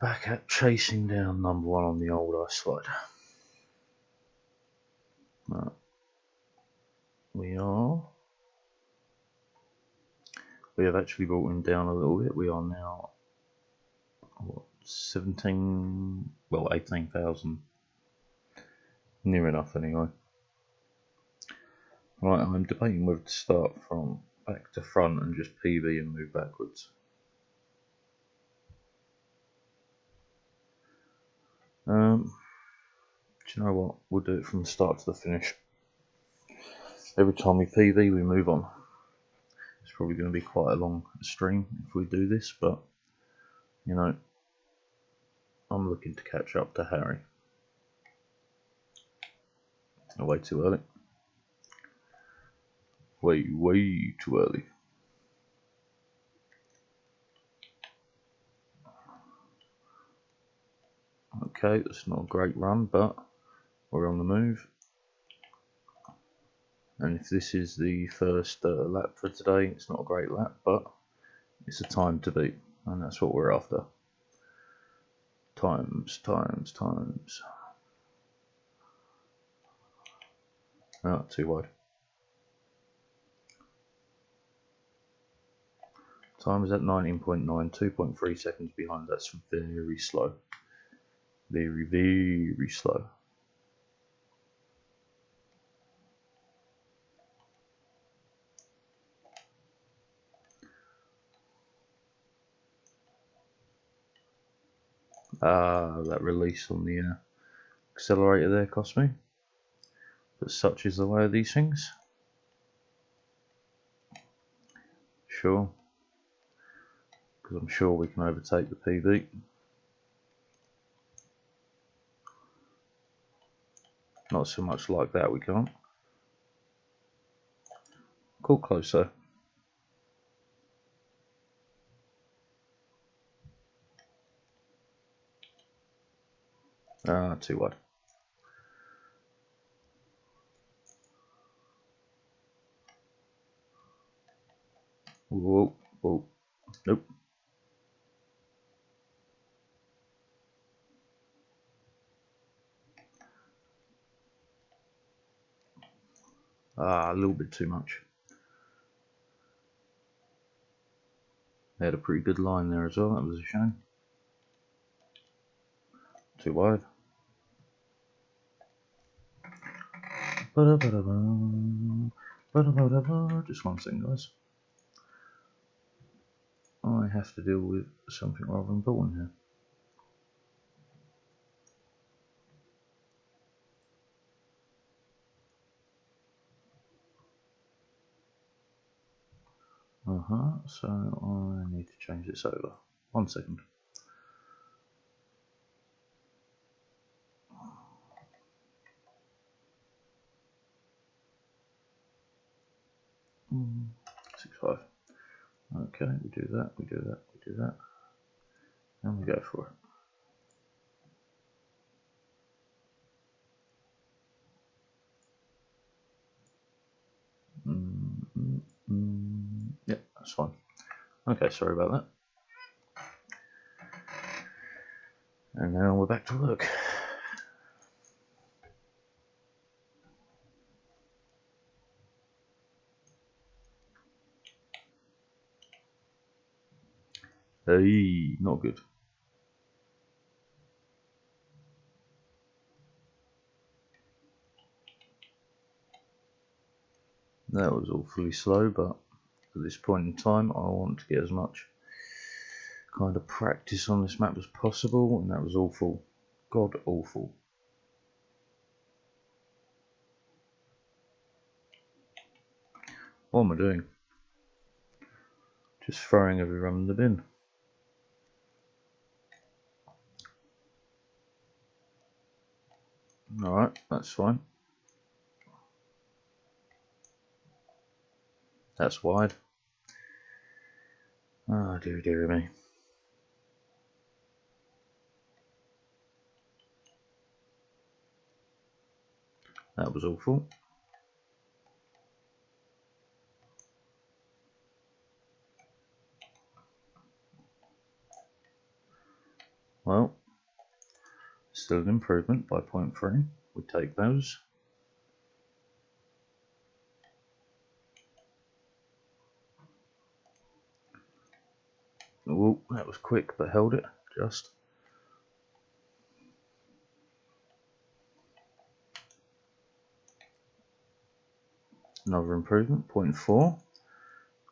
back at chasing down number one on the old ice slide. Right. We have actually brought him down a little bit. We are now, what, 17, well, 18,000. Near enough anyway. Right, I'm debating whether to start from back to front and just PB and move backwards. Do you know what? We'll do it from the start to the finish. Every time we PB, we move on. It's probably going to be quite a long stream if we do this, but you know, I'm looking to catch up to Harry. Oh, way too early. Way too early. Okay, that's not a great run, but we're on the move. And if this is the first lap for today, it's not a great lap, but it's a time to beat, and that's what we're after. Times. Ah, too wide. Time is at 19.9, 2.3 seconds behind. That's very slow. Very slow. That release on the accelerator there cost me. But such is the way of these things. Sure. Because I'm sure we can overtake the PB. Not so much like that, we can't. Cool, closer. Too wide. Whoa. Nope. A little bit too much. They had a pretty good line there as well, that was a shame. Too wide. Just one thing, guys. I have to deal with something rather important here. So I need to change this over. 1 second. Mm, 6.5. Okay, we do that, and we go for it. Yep, that's fine. Okay, sorry about that. And now we're back to work. Hey, not good. That was awfully slow, but at this point in time I want to get as much kind of practice on this map as possible, and that was awful. God awful. What am I doing? Just throwing everyone in the bin. Alright, that's fine. That's wide. Oh, dear me. That was awful. Well, still an improvement by 0.3. We take those. Oh, that was quick, but held it just. Another improvement, 0.4.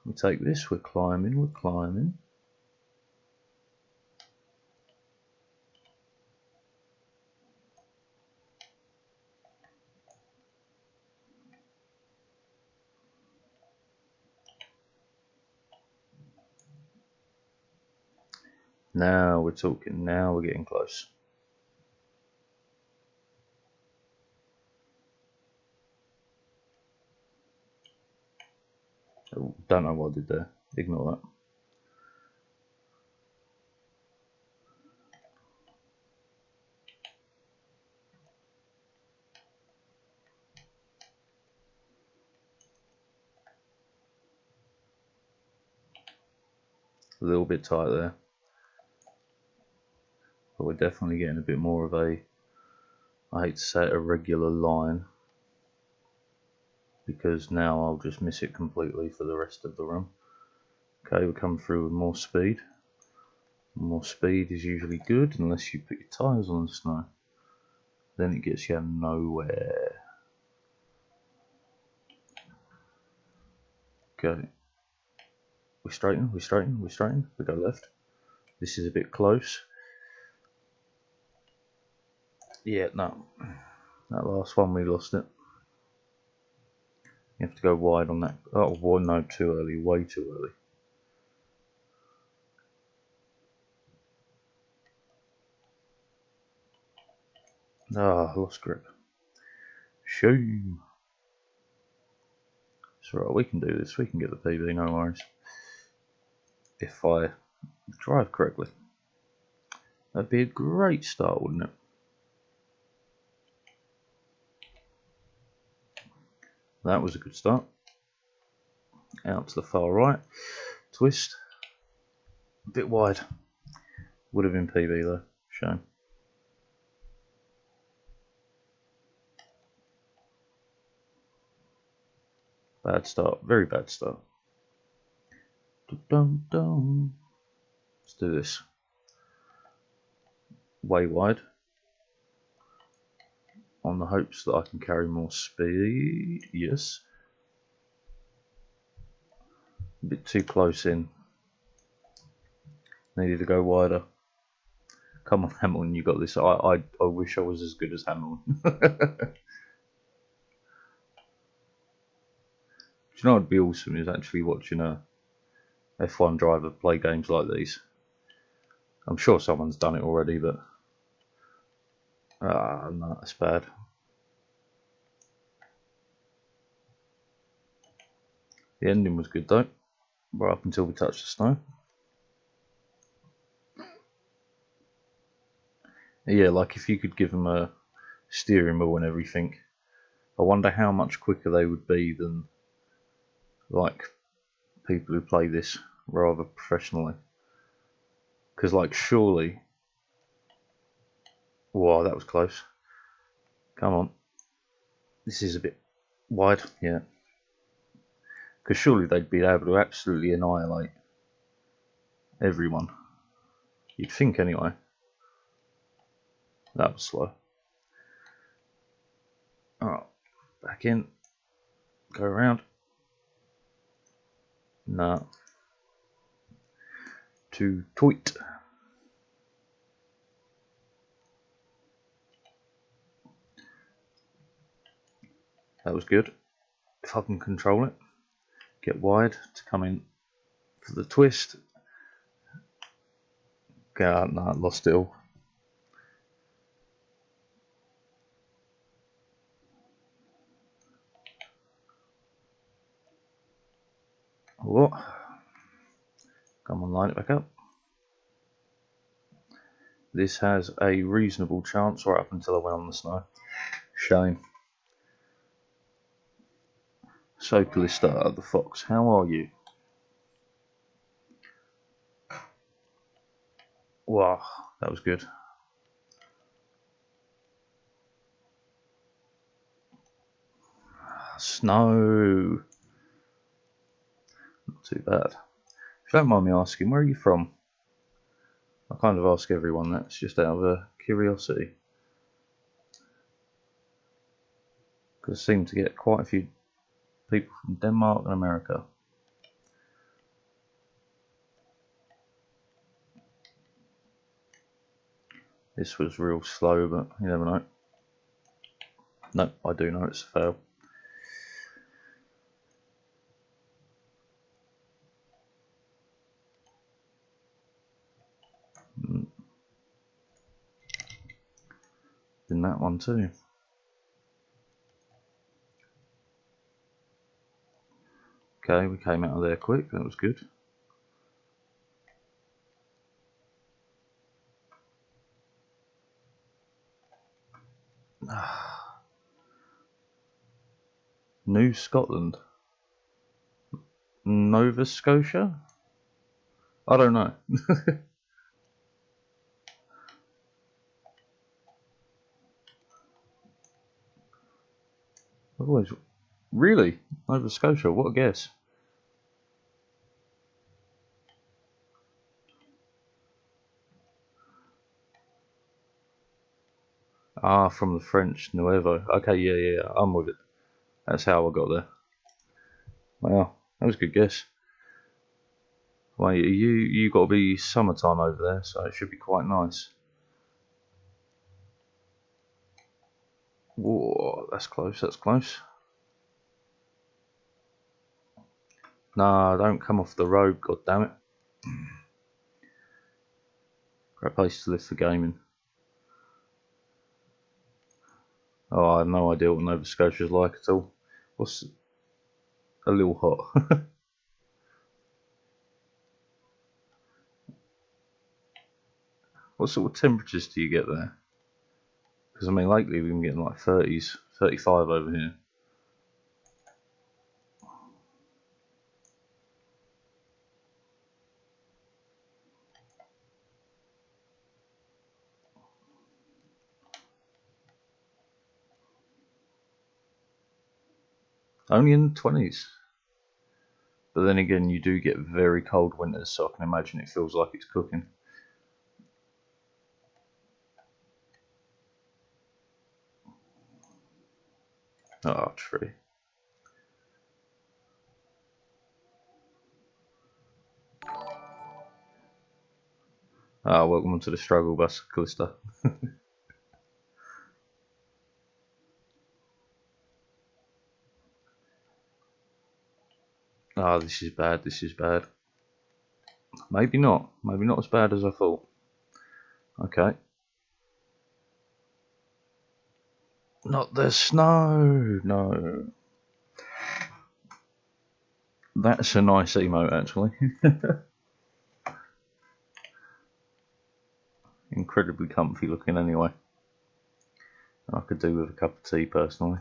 We take this, we're climbing, we're climbing. Now we're talking, now we're getting close. Oh, don't know what I did there, ignore that. A little bit tight there. But we're definitely getting a bit more of a, I hate to say it, a regular line. Because now I'll just miss it completely for the rest of the run. Okay, we come through with more speed. More speed is usually good unless you put your tyres on the snow. Then it gets you nowhere. Okay. We straighten, we straighten, we straighten. We go left. This is a bit close. Yeah, no. That last one we lost it. You have to go wide on that. Oh, well, no, too early. Way too early. Ah, lost grip. Shame. It's alright, we can do this. We can get the PB, no worries. If I drive correctly. That'd be a great start, wouldn't it? That was a good start. Out to the far right. Twist. A bit wide. Would have been PB though. Shame. Bad start. Very bad start. Let's do this. Way wide. On the hopes that I can carry more speed. Yes. A bit too close in. Needed to go wider. Come on, Hamilton, you got this. I wish I was as good as Hamilton. Do you know what'd be awesome is actually watching a F1 driver play games like these. I'm sure someone's done it already, but no, that's bad. The ending was good though, right up until we touched the snow. Yeah, like if you could give them a steering wheel and everything, I wonder how much quicker they would be than like people who play this rather professionally. Because like surely, wow, that was close. Come on, this is a bit wide, yeah. Because surely they'd be able to absolutely annihilate everyone. You'd think anyway. That was slow. Alright, back in. Go around. No. To tweet. That was good. If I can control it. Get wide to come in for the twist. God, no, lost it all. What? Come on, line it back up. This has a reasonable chance right up until I went on the snow. Shame. So, Callista the Fox, how are you? Wow, that was good. Snow. Not too bad. If you don't mind me asking, where are you from? I kind of ask everyone that. It's just out of curiosity. Because I seem to get quite a few people from Denmark and America. This was real slow, but you never know. No, I do know it's a fail. In that one too. Okay, we came out of there quick. That was good. New Scotland. Nova Scotia? I don't know. I've always... Really? Nova Scotia? What a guess. Ah, from the French, Nuevo. Okay, yeah, I'm with it. That's how I got there. Wow, that was a good guess. Well, you got to be summertime over there, so it should be quite nice. Whoa, that's close, that's close. Nah, don't come off the road, god damn it. Great place to live for gaming. Oh, I have no idea what Nova Scotia's like at all. What's a little hot? What sort of temperatures do you get there? Because I mean, lately we've been getting like 30s, 35 over here. Only in the 20s. But then again, you do get very cold winters, so I can imagine it feels like it's cooking. Oh, tree. Ah, welcome to the struggle bus, Callista. Ah, this is bad, this is bad. Maybe not as bad as I thought. Okay. Not the snow, no. That's a nice emote, actually. Incredibly comfy looking anyway. I could do with a cup of tea personally.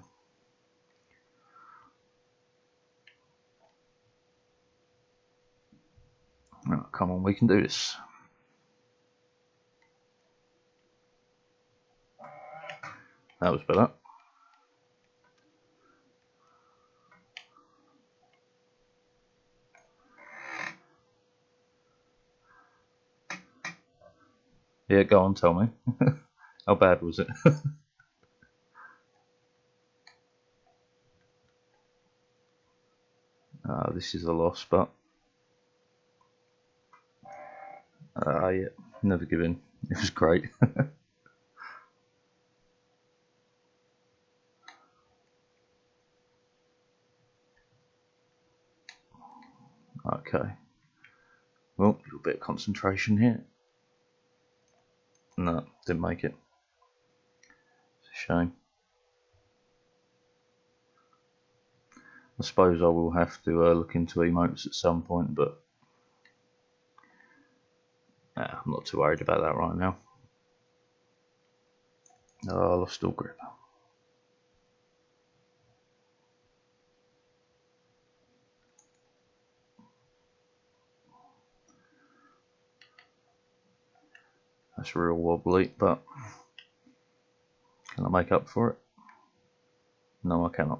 Oh, come on, we can do this. That was better. Yeah, go on, tell me. How bad was it? This is a loss, but yeah, never give in. It was great. Okay. Well, a little bit of concentration here. No, didn't make it. It's a shame. I suppose I will have to look into emotes at some point, but I'm not too worried about that right now. Oh, I lost all grip. That's real wobbly, but can I make up for it? No, I cannot.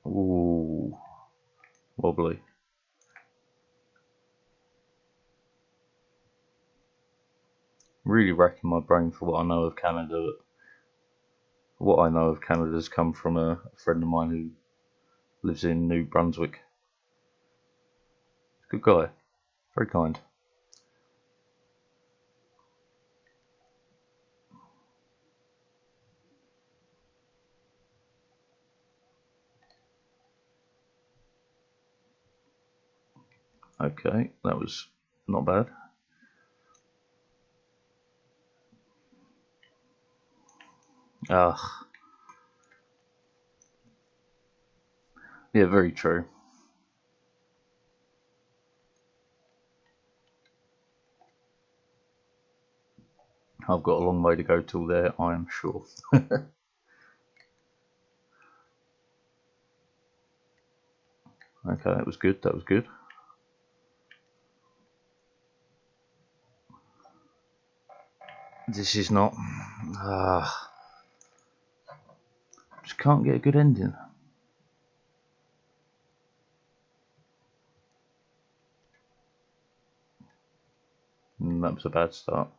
Ooh, wobbly. Really racking my brain for what I know of Canada. What I know of Canada has come from a friend of mine who lives in New Brunswick. Good guy, very kind. Okay, that was not bad. Ah, yeah, very true. I've got a long way to go till there, I am sure. Okay, that was good, that was good. This is not... just can't get a good ending. That was a bad start.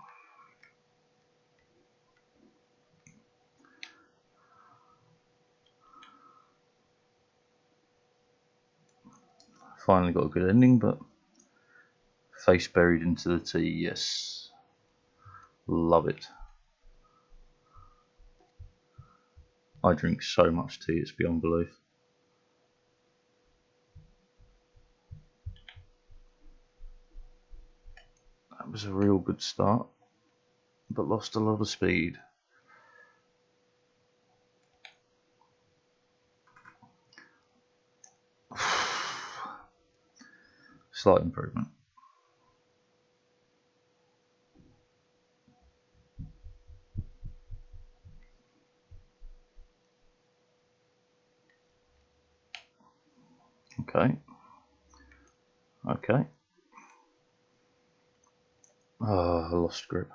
Finally got a good ending, but face buried into the tea, yes. Love it. I drink so much tea, it's beyond belief. That was a real good start, but lost a lot of speed. Slight improvement. Okay. Okay. Oh, I lost grip.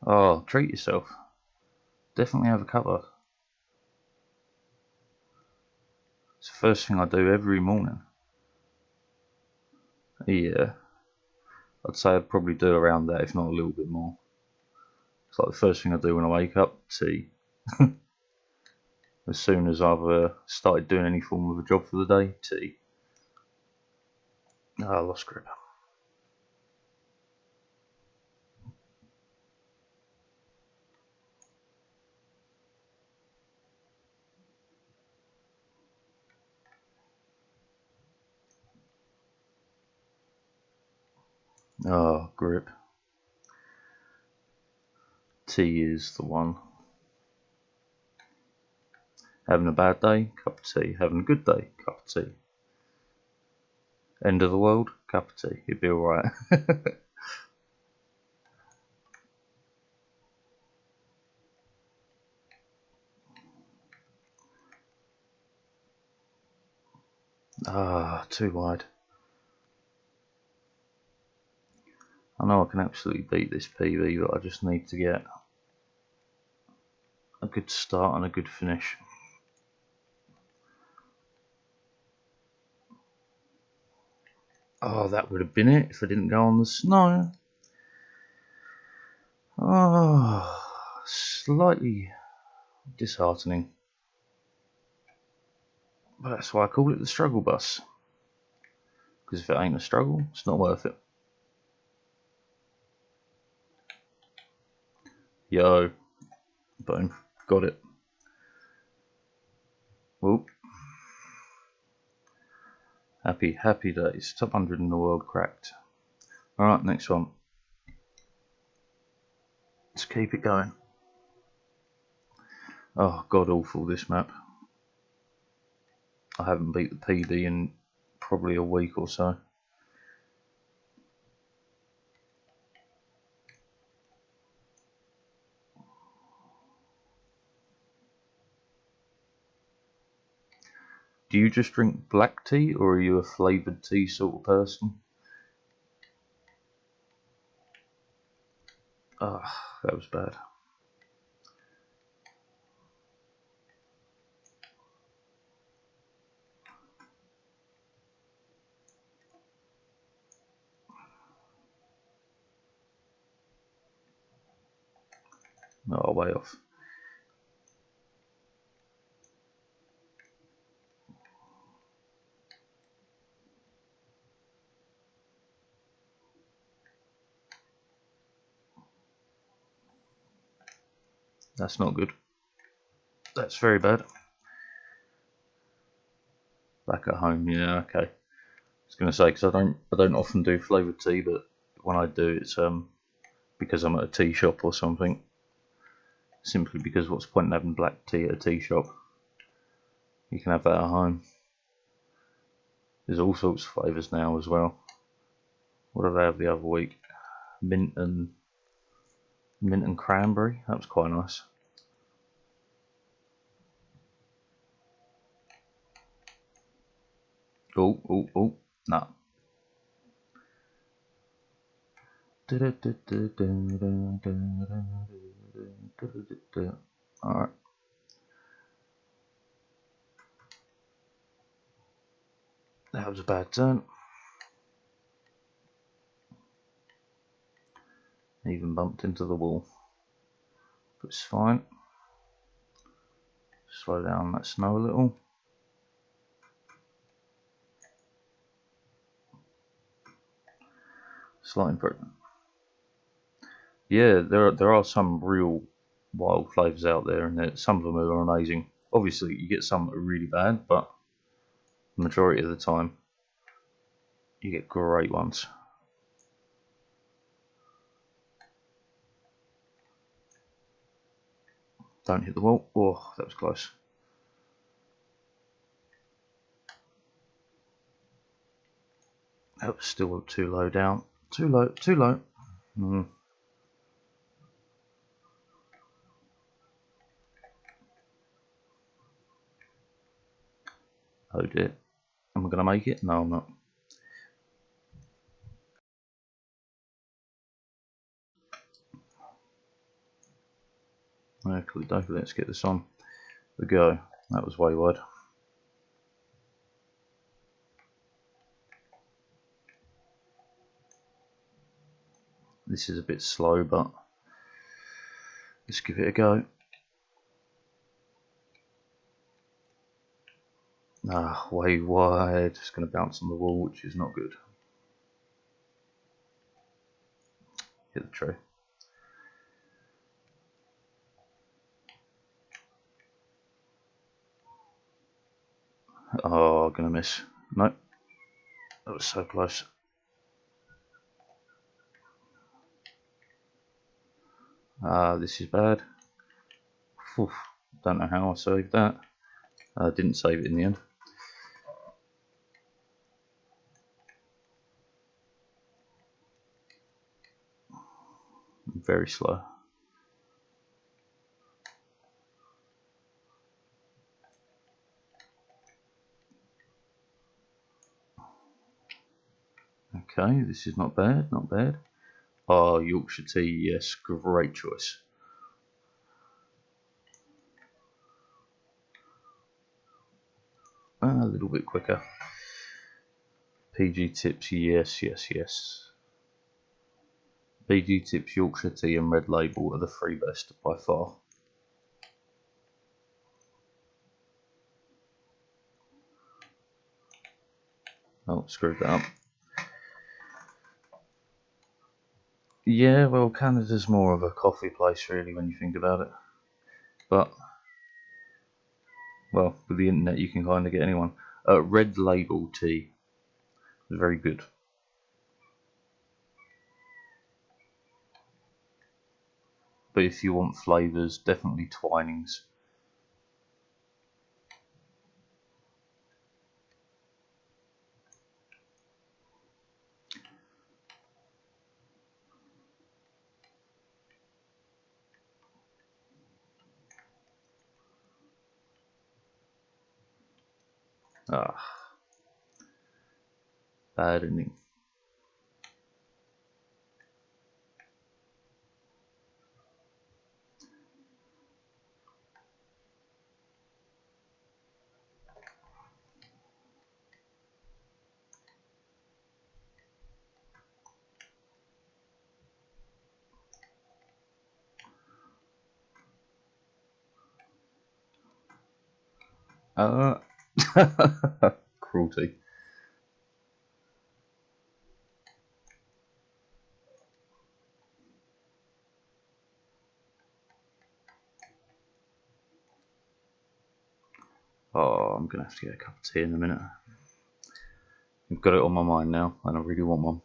Oh, treat yourself. Definitely have a cuppa. It's the first thing I do every morning. Yeah. I'd say I'd probably do around that, if not a little bit more. It's like the first thing I do when I wake up, tea. As soon as I've started doing any form of a job for the day, tea. Oh, I lost grip. Oh, grip. Tea is the one. Having a bad day, cup of tea. Having a good day, cup of tea. End of the world, cup of tea. You'd be alright. Ah, too wide. I know I can absolutely beat this PB, but I just need to get a good start and a good finish. Oh, that would have been it if I didn't go on the snow. Oh, slightly disheartening. But that's why I call it the struggle bus. Because if it ain't a struggle, it's not worth it. Yo. Boom. Got it. Whoop. Happy days. Top 100 in the world cracked. Alright, next one. Let's keep it going. Oh, god awful this map. I haven't beat the PB in probably a week or so. Do you just drink black tea, or are you a flavoured tea sort of person? Ah, that was bad. Oh, way off. That's not good. That's very bad. Back at home, yeah, okay. I was gonna say, because I don't often do flavoured tea, but when I do, it's because I'm at a tea shop or something. Simply because what's the point in having black tea at a tea shop? You can have that at home. There's all sorts of flavours now as well. What did I have the other week? Mint and cranberry. That was quite nice. Oh, no. Alright. That was a bad turn. Even bumped into the wall. But it's fine. Slow down that snow a little. Slight improvement. Yeah, there are some real wild flavours out there, and some of them are amazing. Obviously, you get some that are really bad, but the majority of the time, you get great ones. Don't hit the wall. Oh, that was close. That was still too low down. Too low, too low. Oh dear. Am I going to make it? No, I'm not. Actually, let's get this on the go. That was way wide. This is a bit slow, but let's give it a go. Ah, way wide. It's going to bounce on the wall, which is not good. Hit the tray. Oh, going to miss. Nope. That was so close. This is bad. Oof, don't know how I saved that. Didn't save it in the end. Very slow. Okay, this is not bad, not bad. Oh, Yorkshire tea, yes, great choice. A little bit quicker. PG Tips, yes. PG Tips, Yorkshire tea and Red Label are the three best by far. Oh, screwed that up. Yeah, well, Canada's more of a coffee place, really, when you think about it. But, well, with the internet, you can kind of get anyone. Red Label tea is very good. But if you want flavours, definitely Twinings. Ah, bad ending. Cruelty. Oh, I'm gonna have to get a cup of tea in a minute. I've got it on my mind now, and I really want one.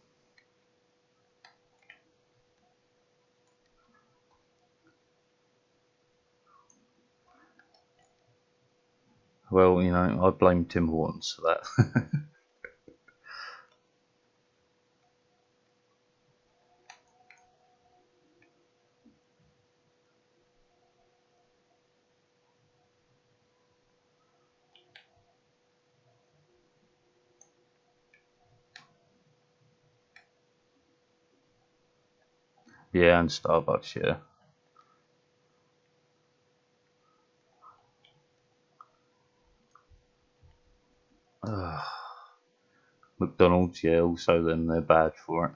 Well, you know, I blame Tim Hortons for that. Yeah, and Starbucks, yeah. McDonald's, yeah, also then they're bad for it.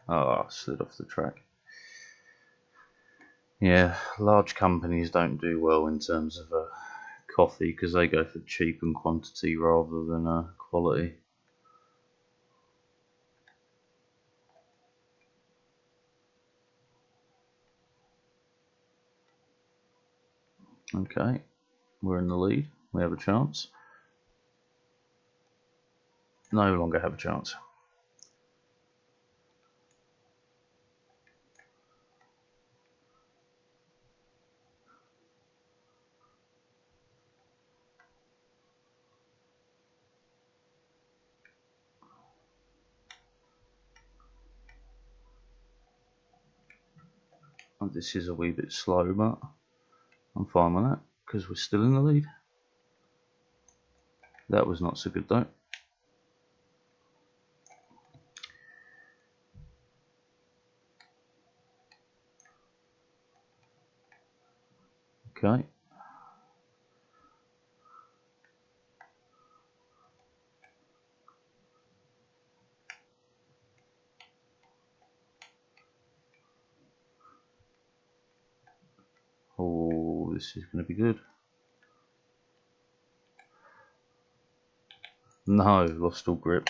Oh, I slid off the track. Yeah, large companies don't do well in terms of coffee because they go for cheap and quantity rather than quality. Okay, we're in the lead. We have a chance. No longer have a chance. And this is a wee bit slow, but I'm fine with that because we're still in the lead. That was not so good though. Okay. Oh, this is going to be good. No, lost all grip.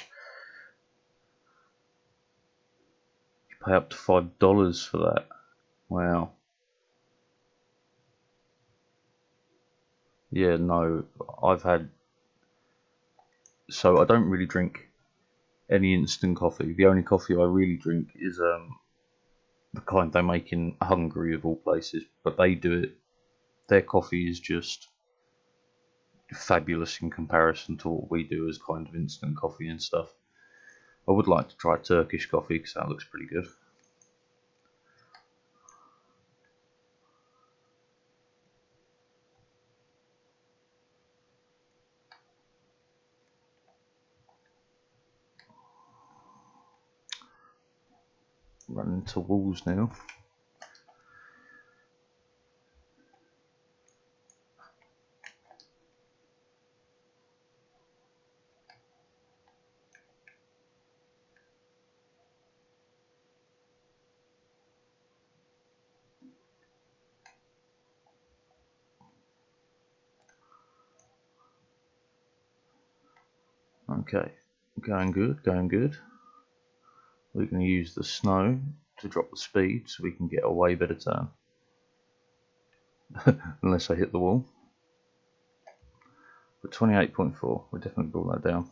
You pay up to $5 for that. Wow. Yeah, no, I've had. So I don't really drink any instant coffee. The only coffee I really drink is the kind they make in Hungary of all places. But they do it. Their coffee is just fabulous in comparison to what we do as kind of instant coffee and stuff. I would like to try Turkish coffee because that looks pretty good. Running into walls now. Okay, going good, going good. We're going to use the snow to drop the speed so we can get a way better turn. Unless I hit the wall. But 28.4, we definitely brought that down.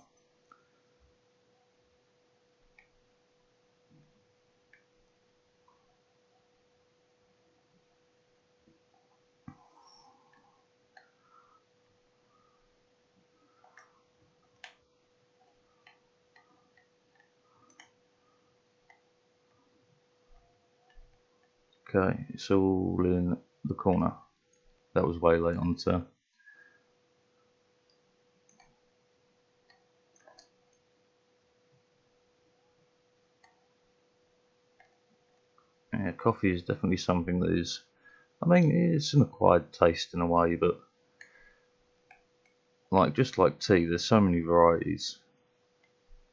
Okay, it's all in the corner. That was way late on turn. Yeah, coffee is definitely something that is, I mean, it's an acquired taste in a way, but like just like tea, there's so many varieties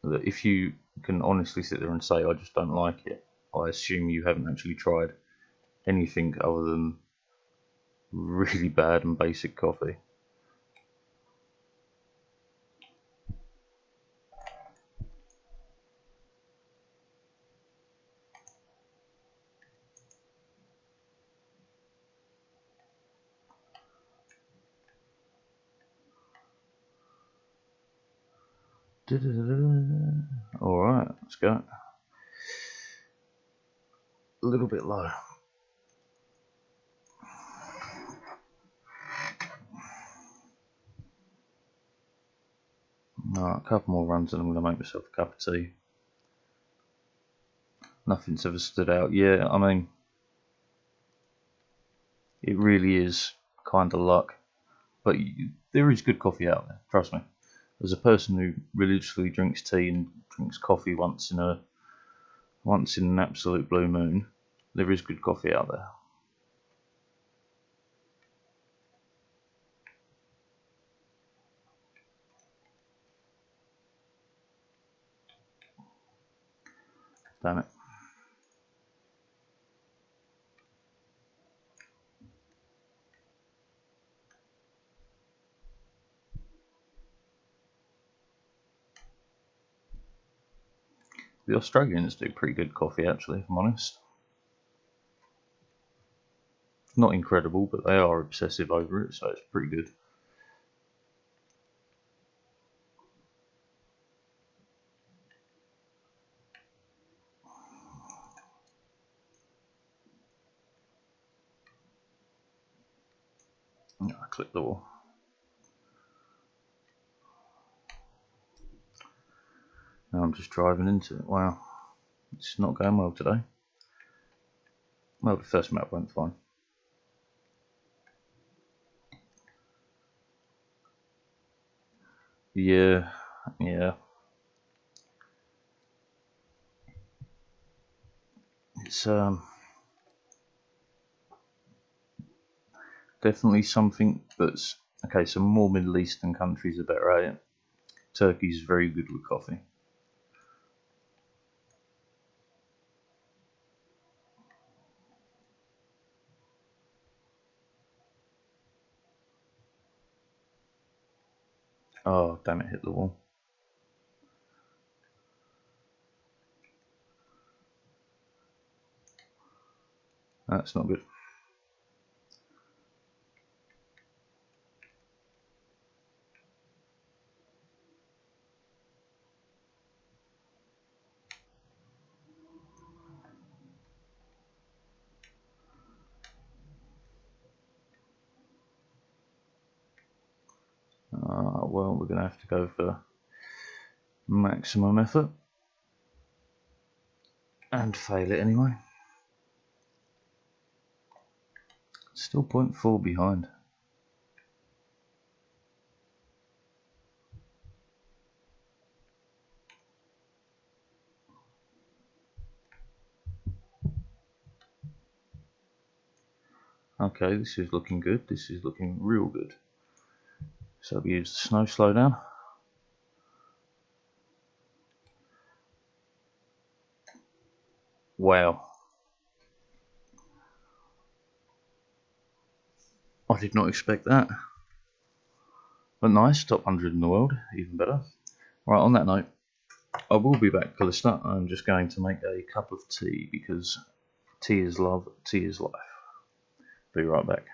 that if you can honestly sit there and say, I just don't like it, I assume you haven't actually tried anything other than really bad and basic coffee. Alright, let's go. A little bit low. Alright, a couple more runs and I'm going to make myself a cup of tea. Nothing's ever stood out. Yeah, I mean, it really is kind of luck. But there is good coffee out there, trust me. As a person who religiously drinks tea and drinks coffee once in an absolute blue moon, there is good coffee out there. Damn it. The Australians do pretty good coffee, actually, if I'm honest. Not incredible, but they are obsessive over it, so it's pretty good. I click the wall. Now I'm just driving into it. Wow, it's not going well today. Well, the first map went fine. Yeah. It's definitely something that's okay. So more Middle Eastern countries are better at it. Turkey's very good with coffee. Oh, damn it, hit the wall. That's not good. Well, we're going to have to go for maximum effort and fail it anyway. Still 0.4 behind. Okay, this is looking good. This is looking real good. So we use the snow slowdown. Wow. I did not expect that. But nice, top 100 in the world, even better. Right, on that note, I will be back, Callista. I'm just going to make a cup of tea because tea is love, tea is life. Be right back.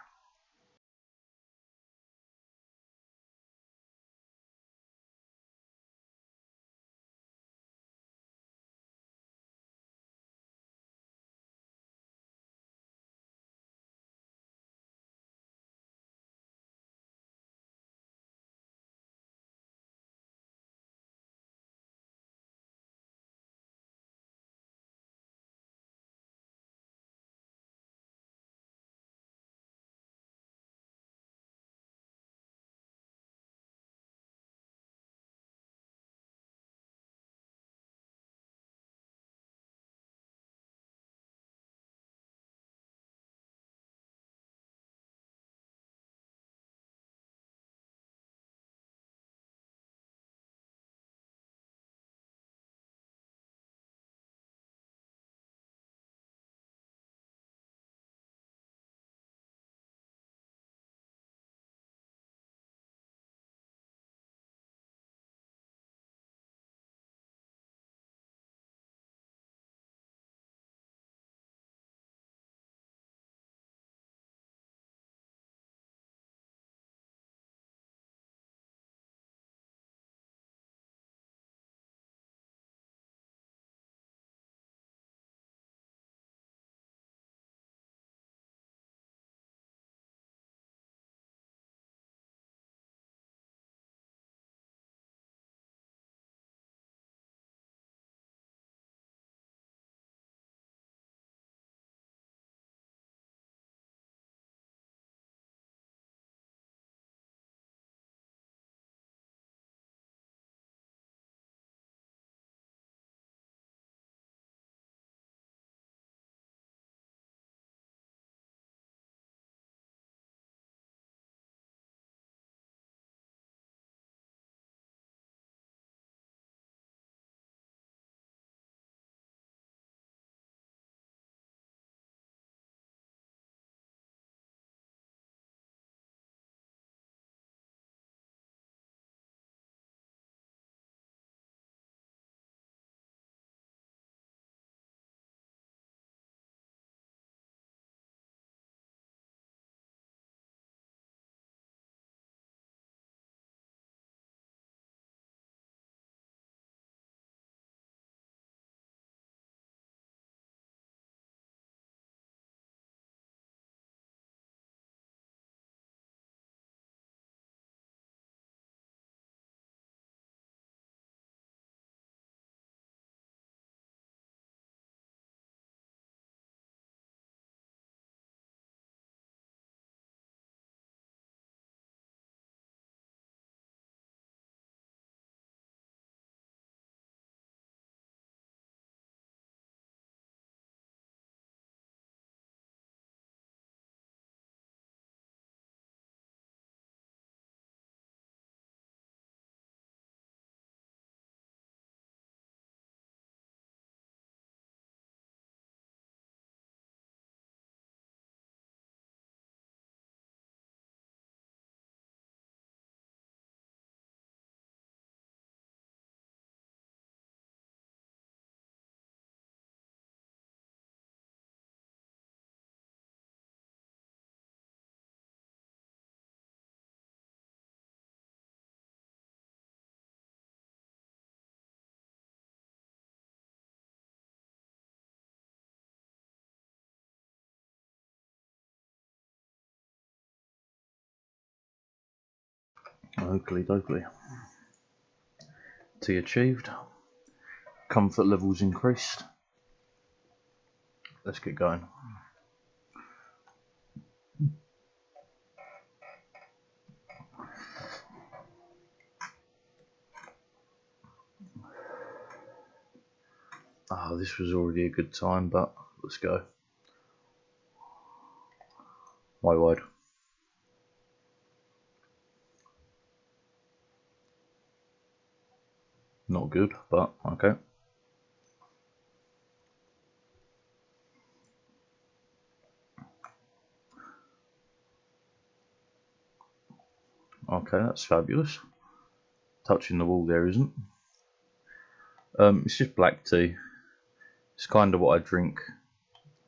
Oakley dokley. Tea achieved. Comfort levels increased. Let's get going. This was already a good time, but let's go. Why wide? Not good, but okay. Okay, that's fabulous. Touching the wall there isn't. It's just black tea. It's kind of what I drink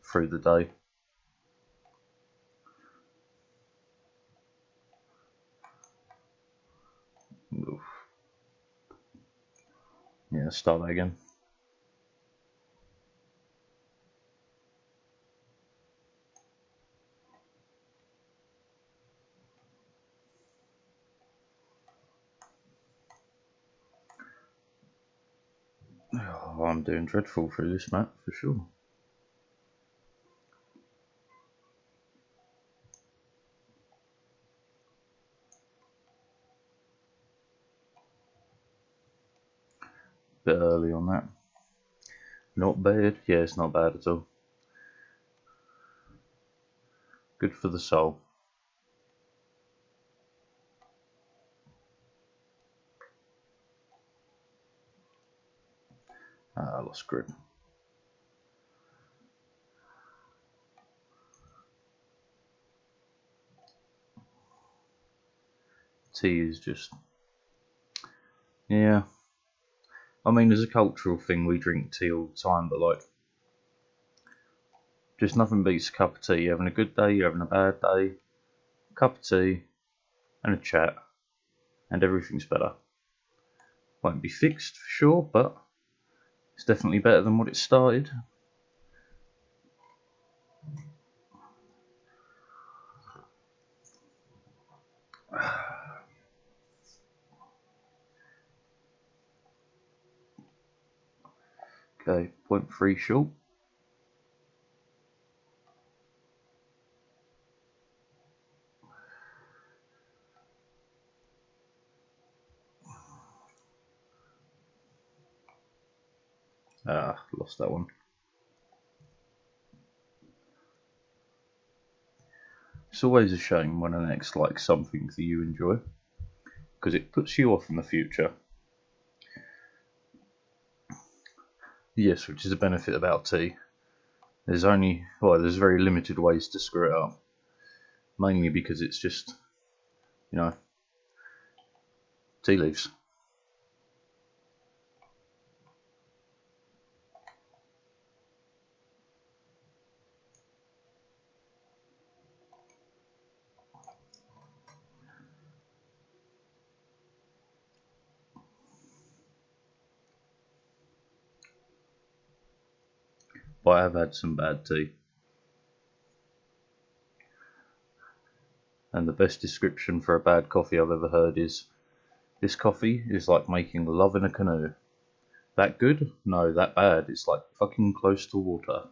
through the day. Oof. Yeah, start that again. Oh, I'm doing dreadful through this map for sure. Bit early on that. Not bad. Yeah, it's not bad at all. Good for the soul. I lost grip. Tea is just... yeah. I mean, as a cultural thing, we drink tea all the time, but like... just nothing beats a cup of tea. You're having a good day, you're having a bad day. Cup of tea and a chat, and everything's better. Won't be fixed for sure, but it's definitely better than what it started. Okay, 0.3 short. Lost that one. It's always a shame when an ex likes something that you enjoy, because it puts you off in the future. Yes, which is a benefit about tea. There's very limited ways to screw it up. Mainly because it's just, tea leaves. But I have had some bad tea. And the best description for a bad coffee I've ever heard is, this coffee is like making love in a canoe. That good? No, that bad. It's like fucking close to water.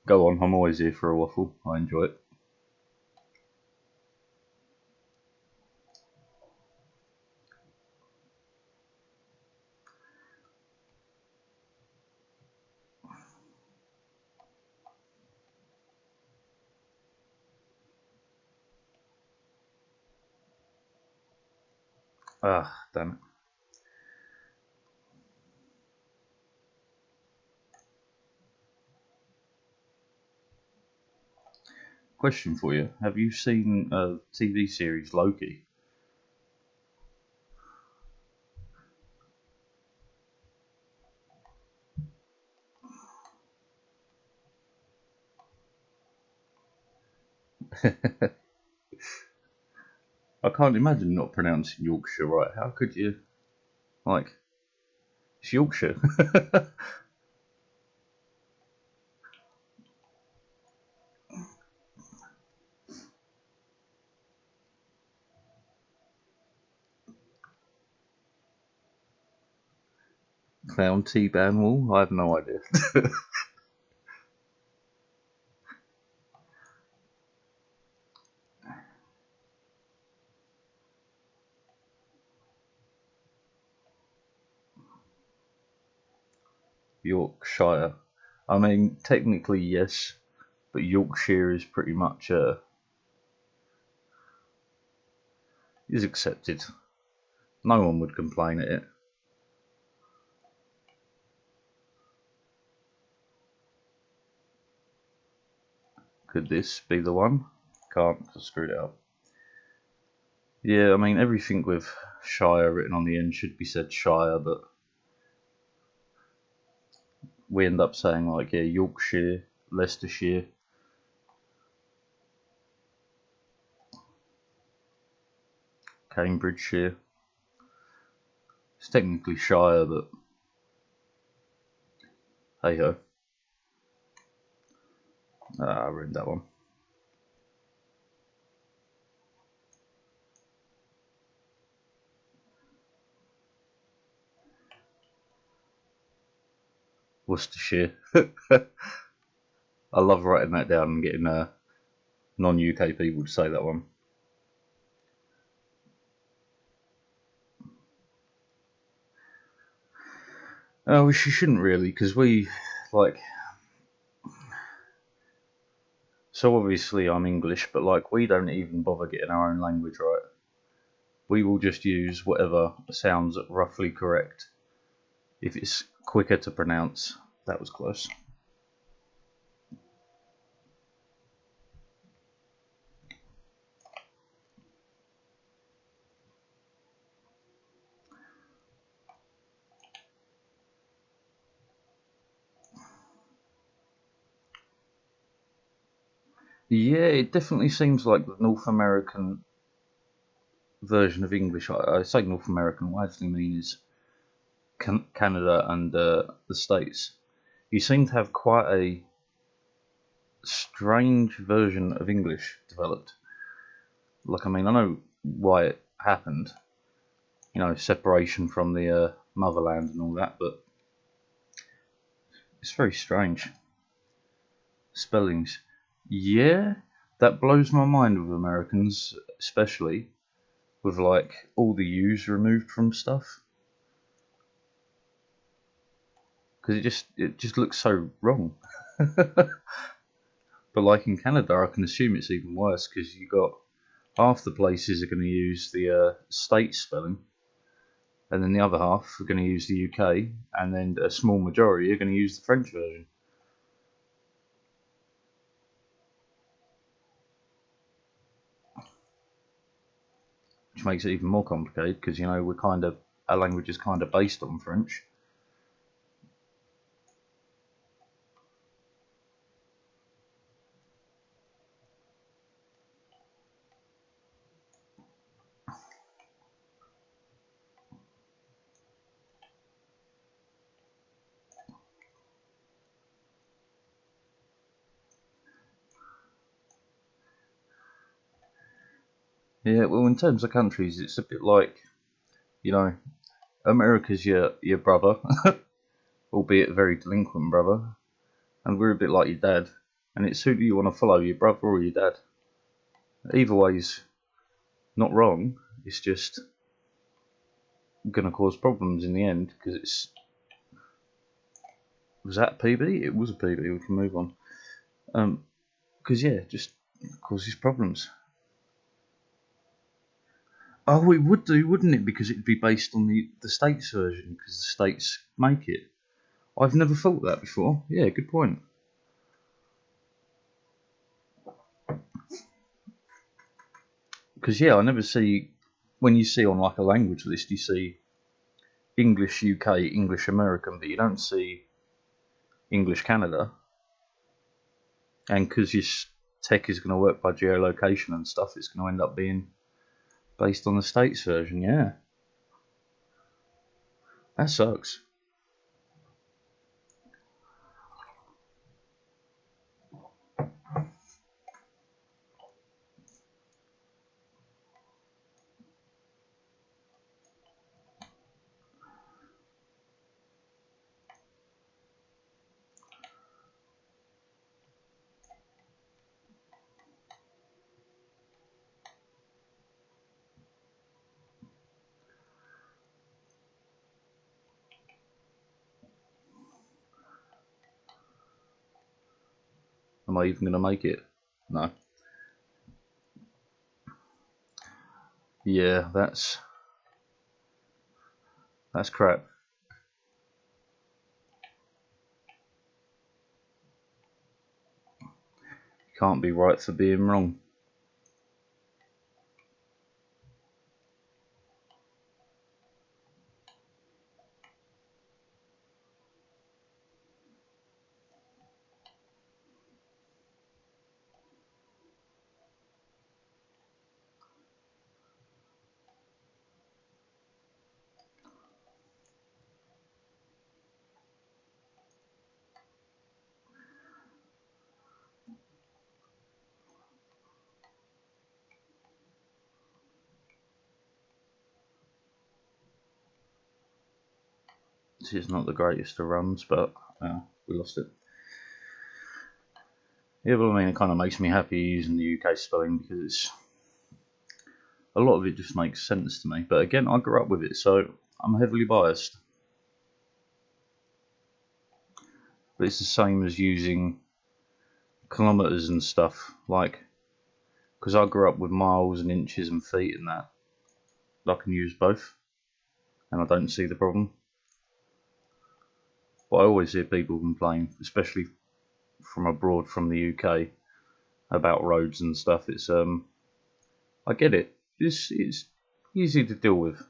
Go on, I'm always here for a waffle. I enjoy it. Damn it. Question for you. Have you seen a TV series Loki? I can't imagine not pronouncing Yorkshire right. How could you? Like, it's Yorkshire. Clown T-Ban Wall? I have no idea. Yorkshire. I mean, technically yes, but Yorkshire is pretty much is accepted. No one would complain at it. Could this be the one? Can't, I screwed it up. Yeah, I mean, everything with Shire written on the end should be said Shire, but we end up saying like, yeah, Yorkshire, Leicestershire. Cambridgeshire. It's technically Shire, but hey ho. I ruined that one. Worcestershire. I love writing that down and getting non-UK people to say that one. Oh, she shouldn't really, because we, like, so obviously I'm English, but like we don't even bother getting our own language right. We will just use whatever sounds roughly correct. If it's quicker to pronounce, that was close. Yeah, it definitely seems like the North American version of English. I say North American, what I actually mean is Canada and the States. You seem to have quite a strange version of English developed. Like, I mean, I know why it happened, separation from the motherland and all that, but it's very strange. Spellings. Yeah, that blows my mind with Americans, especially with like all the U's removed from stuff. Because it just looks so wrong. But like in Canada, I can assume it's even worse because you got half the places are going to use the state spelling, and then the other half are going to use the UK, and then a small majority are going to use the French version. Which makes it even more complicated because our language is kind of based on French. Yeah, well, in terms of countries, it's a bit like, you know, America's your brother, albeit a very delinquent brother, and we're a bit like your dad. And it's who do you want to follow, your brother or your dad? Either way's not wrong. It's just going to cause problems in the end because it's. Was that PB? It was a PB. We can move on. Because yeah, just causes problems. Oh, it would do, wouldn't it? Because it'd be based on the states version because the states make it. I've never thought that before. Yeah, good point. Because yeah, I never see when you see on like a language list, you see English UK, English American, but you don't see English Canada. And because tech is going to work by geolocation and stuff, it's going to end up being based on the States version. Yeah, that sucks. Am I even going to make it? No. Yeah, that's crap. Can't be right for being wrong. This is not the greatest of runs, but we lost it. Yeah, but I mean, it kind of makes me happy using the UK spelling because a lot of it just makes sense to me. But again, I grew up with it, so I'm heavily biased. But it's the same as using kilometres and stuff, like, because I grew up with miles and inches and feet and that. I can use both, and I don't see the problem. But I always hear people complain, especially from abroad, from the UK, about roads and stuff. It's I get it. It's easy to deal with.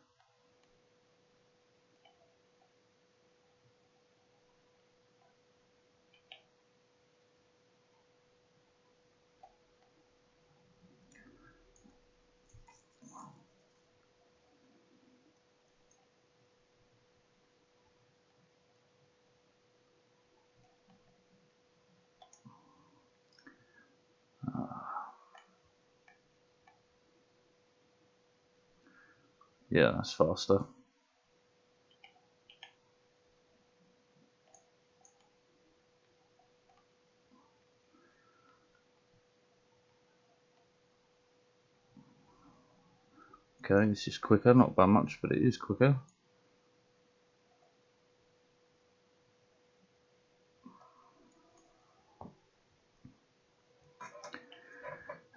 Yeah, that's faster. Okay, this is quicker, not by much, but it is quicker.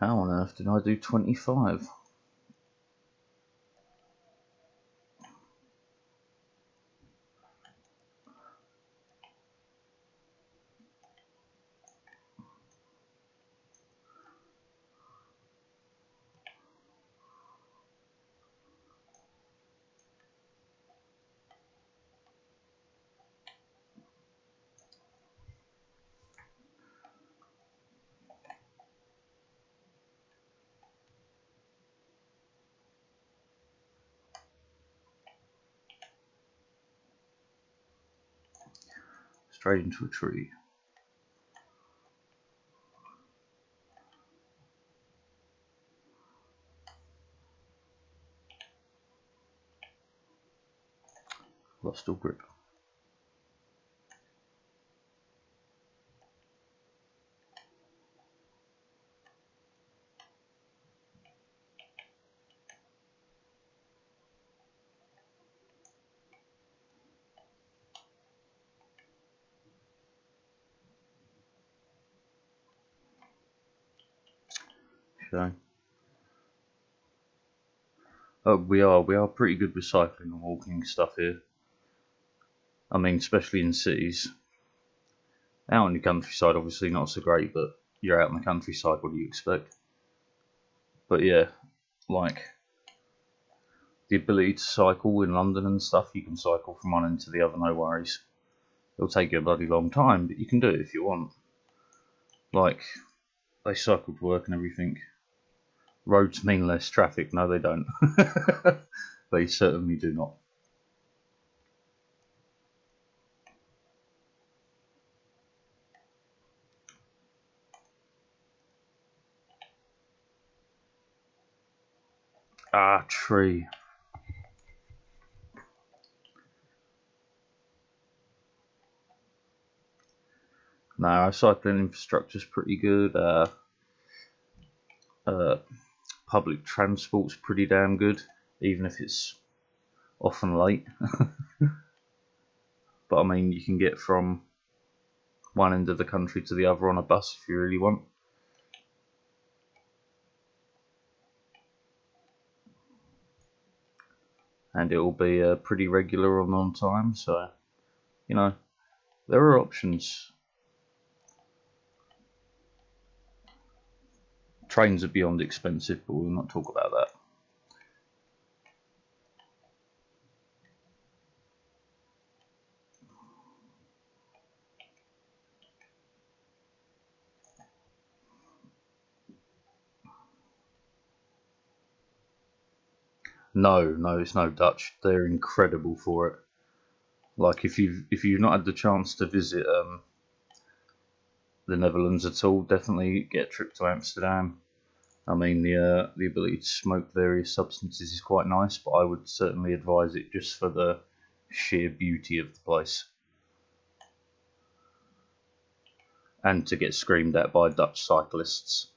How on earth did I do 25? Straight into a tree. Lost all grip. Okay. Oh, we are pretty good with cycling and walking stuff here. I mean, especially in cities. Out in the countryside, obviously not so great, but you're out in the countryside, what do you expect? But yeah, like the ability to cycle in London and stuff, you can cycle from one end to the other, no worries. It'll take you a bloody long time, but you can do it if you want. Like, they cycle to work and everything. Roads mean less traffic. No, they don't. They certainly do not. Ah, tree. No, our cycling infrastructure's pretty good. Uh, public transport's pretty damn good, even if it's often late. But I mean, you can get from one end of the country to the other on a bus if you really want. And it will be pretty regular and on time, so, you know, there are options. Trains are beyond expensive, but we'll not talk about that. No, it's no Dutch. They're incredible for it. Like if you've not had the chance to visit the Netherlands at all, definitely get a trip to Amsterdam. I mean, the ability to smoke various substances is quite nice, but I would certainly advise it just for the sheer beauty of the place. And to get screamed at by Dutch cyclists.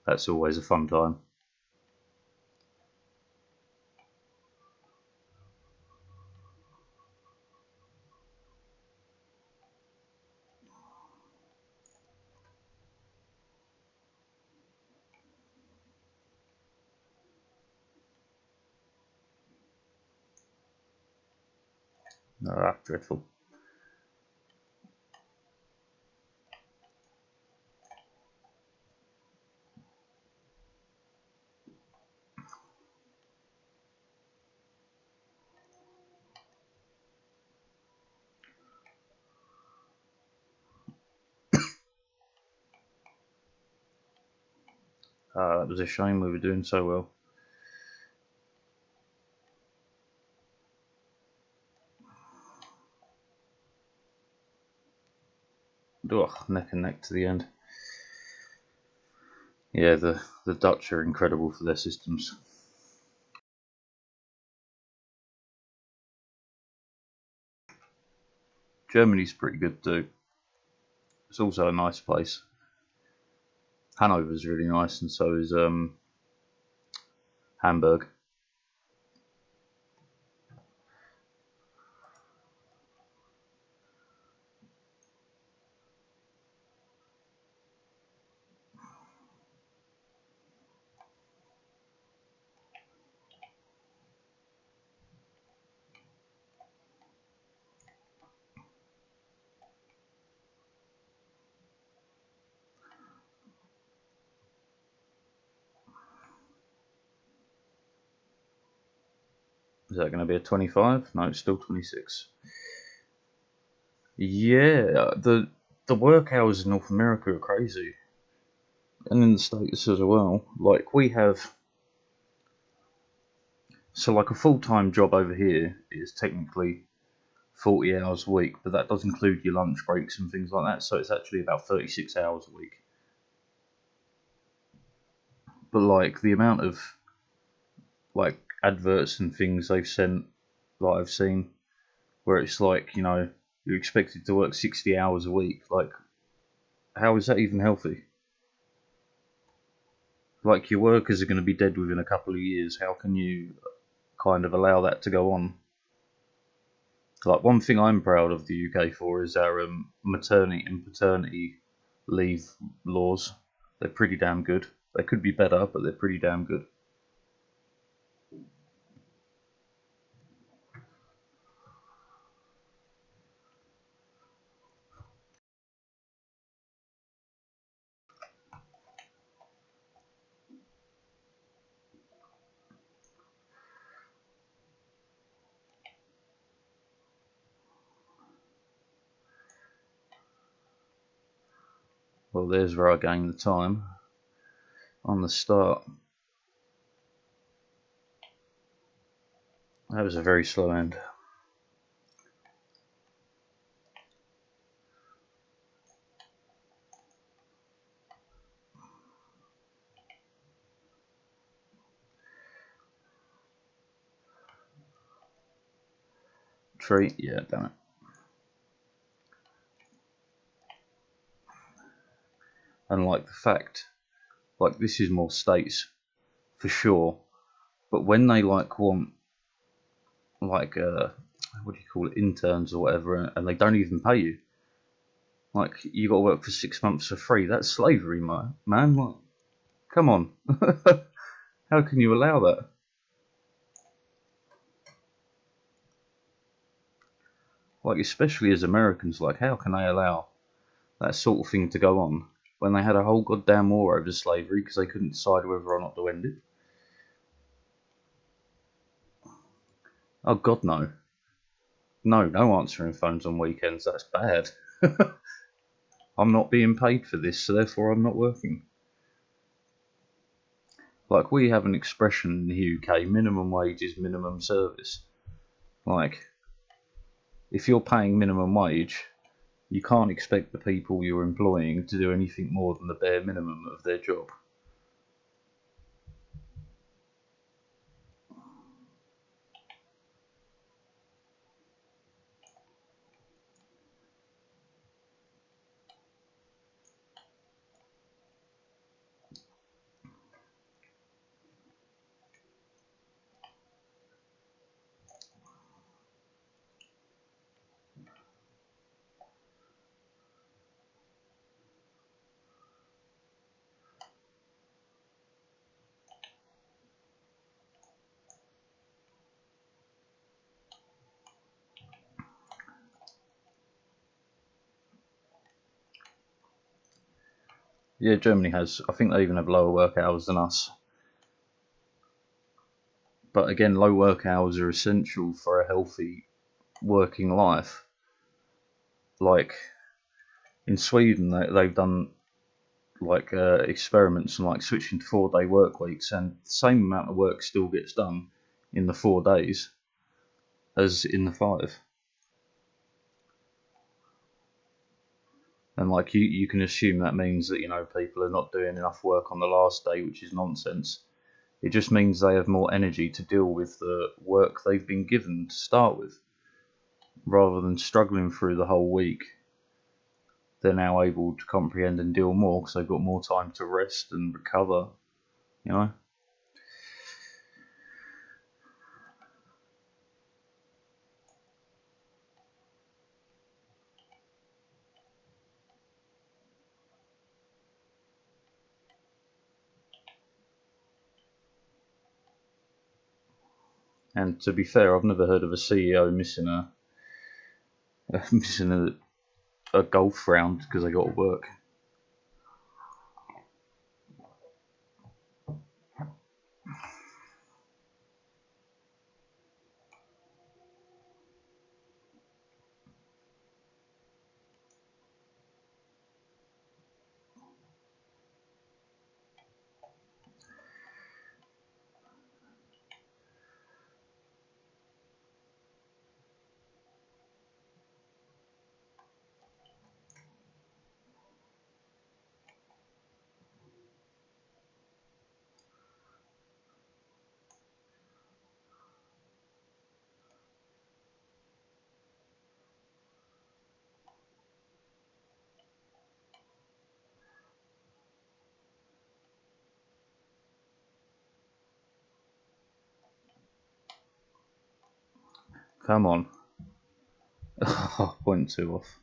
That's always a fun time. Ah, dreadful. That was a shame, we were doing so well. Ugh, neck and neck to the end. Yeah, the Dutch are incredible for their systems. Germany's pretty good too. It's also a nice place. Hanover's really nice, and so is Hamburg. Is that going to be a 25? No, it's still 26. Yeah, the work hours in North America are crazy, and in the States as well. Like we have, so like a full-time job over here is technically 40 hours a week, but that does include your lunch breaks and things like that. So it's actually about 36 hours a week. But like the amount of like adverts and things they've sent that I've seen, where it's like, you know, you're expected to work 60 hours a week. Like, how is that even healthy? Like, your workers are going to be dead within a couple of years. How can you kind of allow that to go on? Like, one thing I'm proud of the UK for is our maternity and paternity leave laws. They're pretty damn good. They could be better, but they're pretty damn good. Well, there's where I gain the time. on the start. That was a very slow end. Tree, yeah, damn it. And like the fact, like this is more states for sure, but when they like want like what do you call it, interns or whatever, and they don't even pay you, like you got to work for 6 months for free. That's slavery, man. Like, come on, how can you allow that? Like especially as Americans, like how can they allow that sort of thing to go on when they had a whole goddamn war over slavery because they couldn't decide whether or not to end it? Oh God, no. No answering phones on weekends. That's bad. I'm not being paid for this, so therefore I'm not working. Like we have an expression in the UK: minimum wage is minimum service. Like if you're paying minimum wage, you can't expect the people you're employing to do anything more than the bare minimum of their job. Yeah, Germany has. I think they even have lower work hours than us. But again, low work hours are essential for a healthy working life. Like in Sweden, they've done like experiments and like switching to 4 day work weeks, and the same amount of work still gets done in the 4 days as in the 5. And like you can assume that means that people are not doing enough work on the last day, which is nonsense. It just means they have more energy to deal with the work they've been given to start with, rather than struggling through the whole week. They're now able to comprehend and deal more because they've got more time to rest and recover, you know. And to be fair, I've never heard of a CEO missing missing a golf round because they got to work. Come on. 0.2 off.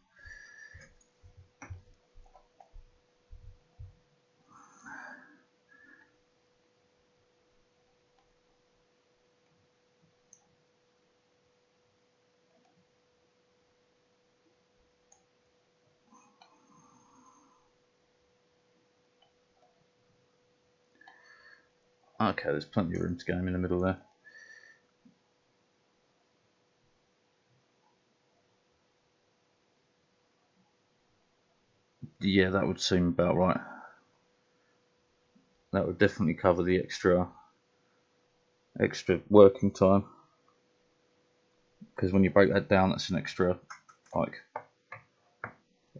Okay, there's plenty of room to game in the middle there. Yeah, that would seem about right. that would definitely cover the extra working time, because when you break that down, that's an extra like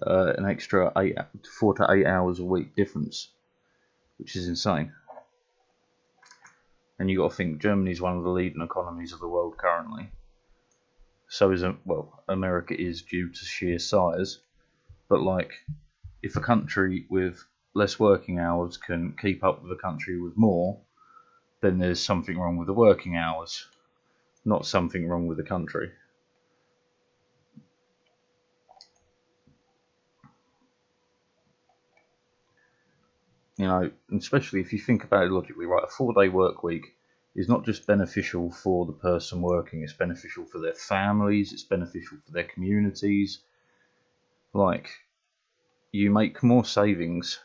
an extra 4 to 8 hours a week difference, which is insane. And you got to think Germany is one of the leading economies of the world currently. So is America is due to sheer size, but like if a country with less working hours can keep up with a country with more, then there's something wrong with the working hours, not something wrong with the country. You know, especially if you think about it logically, right? A 4-day work week is not just beneficial for the person working, it's beneficial for their families, it's beneficial for their communities. Like, you make more savings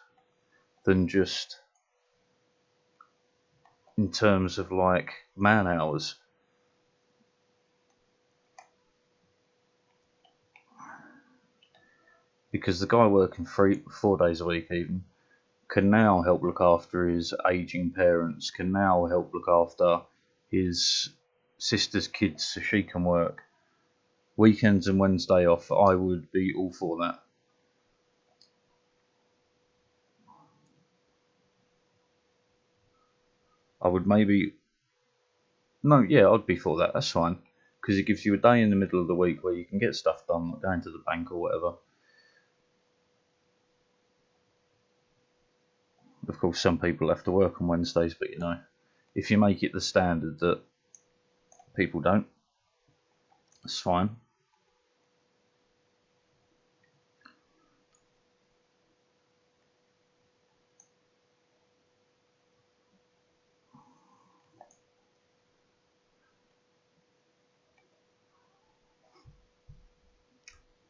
than just in terms of like man hours. Because the guy working 4 days a week even can now help look after his aging parents, can now help look after his sister's kids so she can work. Weekends and Wednesday off, I would be all for that. I would maybe... No, yeah, I'd be for that, that's fine. Because it gives you a day in the middle of the week where you can get stuff done, like going to the bank or whatever. Of course, some people have to work on Wednesdays, but you know, if you make it the standard that people don't, it's fine.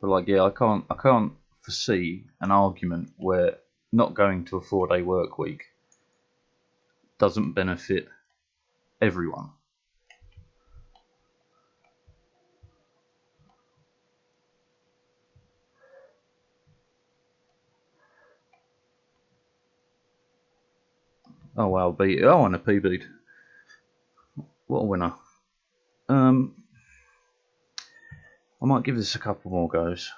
But like, yeah, I can't foresee an argument where not going to a 4-day work week doesn't benefit everyone. Oh wow, and a PB'd. What a winner. I might give this a couple more goes,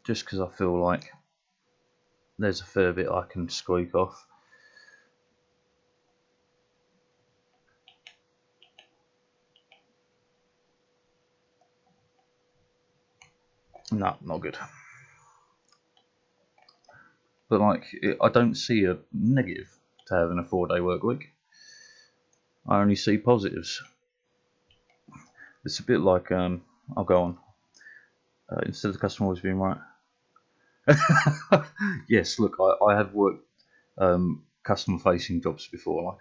just because I feel like there's a fair bit I can squeak off. No, not good. But like, I don't see a negative to having a 4-day work week. I only see positives. It's a bit like, I'll go on. Instead of the customer always being right. Yes, look, I have worked customer-facing jobs before. Like,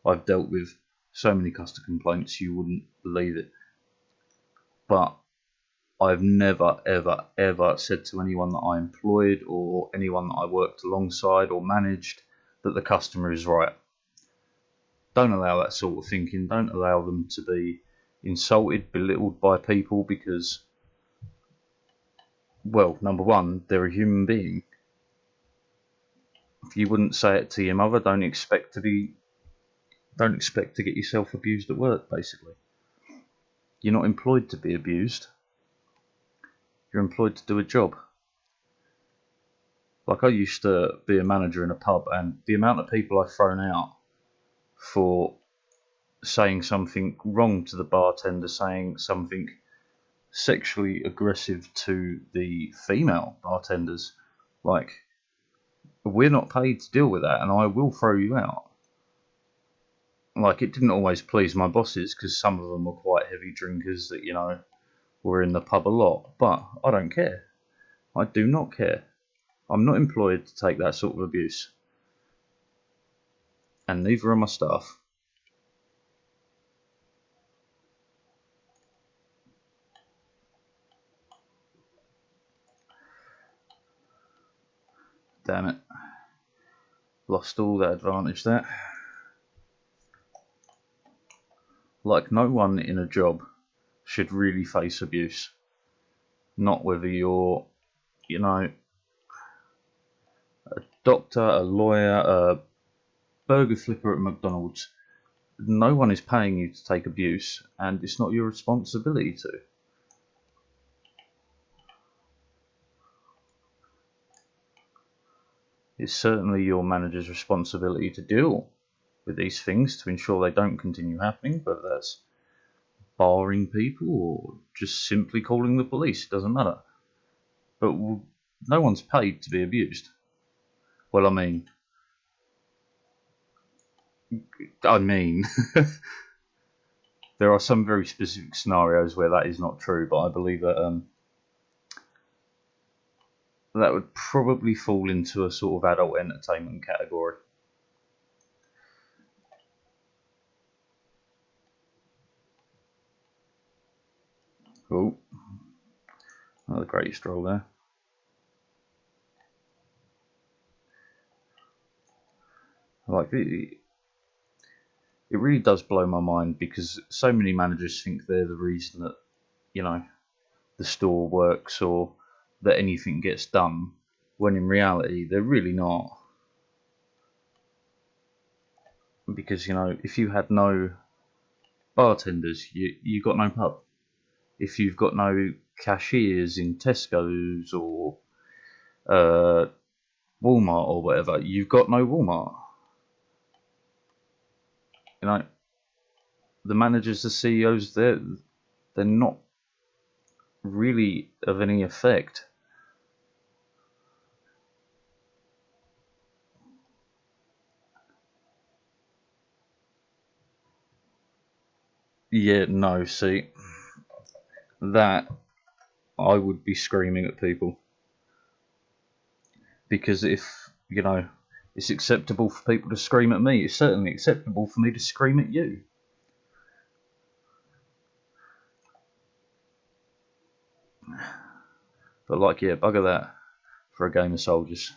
I've dealt with so many customer complaints you wouldn't believe it. But I've never, ever, ever said to anyone that I employed or anyone that I worked alongside or managed that the customer is right. Don't allow that sort of thinking. Don't allow them to be insulted, belittled by people because, well, number one, they're a human being. If you wouldn't say it to your mother, don't expect to get yourself abused at work, basically. You're not employed to be abused. You're employed to do a job. Like, I used to be a manager in a pub, and the amount of people I've thrown out for saying something wrong to the bartender, saying something sexually aggressive to the female bartenders, like, we're not paid to deal with that, and I will throw you out. Like, it didn't always please my bosses, because some of them were quite heavy drinkers that, you know, were in the pub a lot, but I don't care. I do not care. I'm not employed to take that sort of abuse. And neither are my staff. Damn it. Lost all that advantage there. Like, no one in a job should really face abuse. Not whether you're, you know, a doctor, a lawyer, a burger flipper at McDonald's, no one is paying you to take abuse, and it's not your responsibility to. It's certainly your manager's responsibility to deal with these things to ensure they don't continue happening, whether that's barring people or just simply calling the police, it doesn't matter. But no one's paid to be abused. Well, I mean, there are some very specific scenarios where that is not true, but I believe that that would probably fall into a sort of adult entertainment category. Oh, another great stroll there. Like it really does blow my mind, because so many managers think they're the reason that, you know, the store works or that anything gets done, when in reality they're really not. Because, you know, if you had no bartenders, you got no pub. If you've got no cashiers in Tesco's or Walmart or whatever, you've got no Walmart. You know, the managers, the CEOs, they're not really of any effect. Yeah, no, see, that I would be screaming at people. Because if, you know, it's acceptable for people to scream at me, it's certainly acceptable for me to scream at you. But like, yeah, bugger that for a game of soldiers.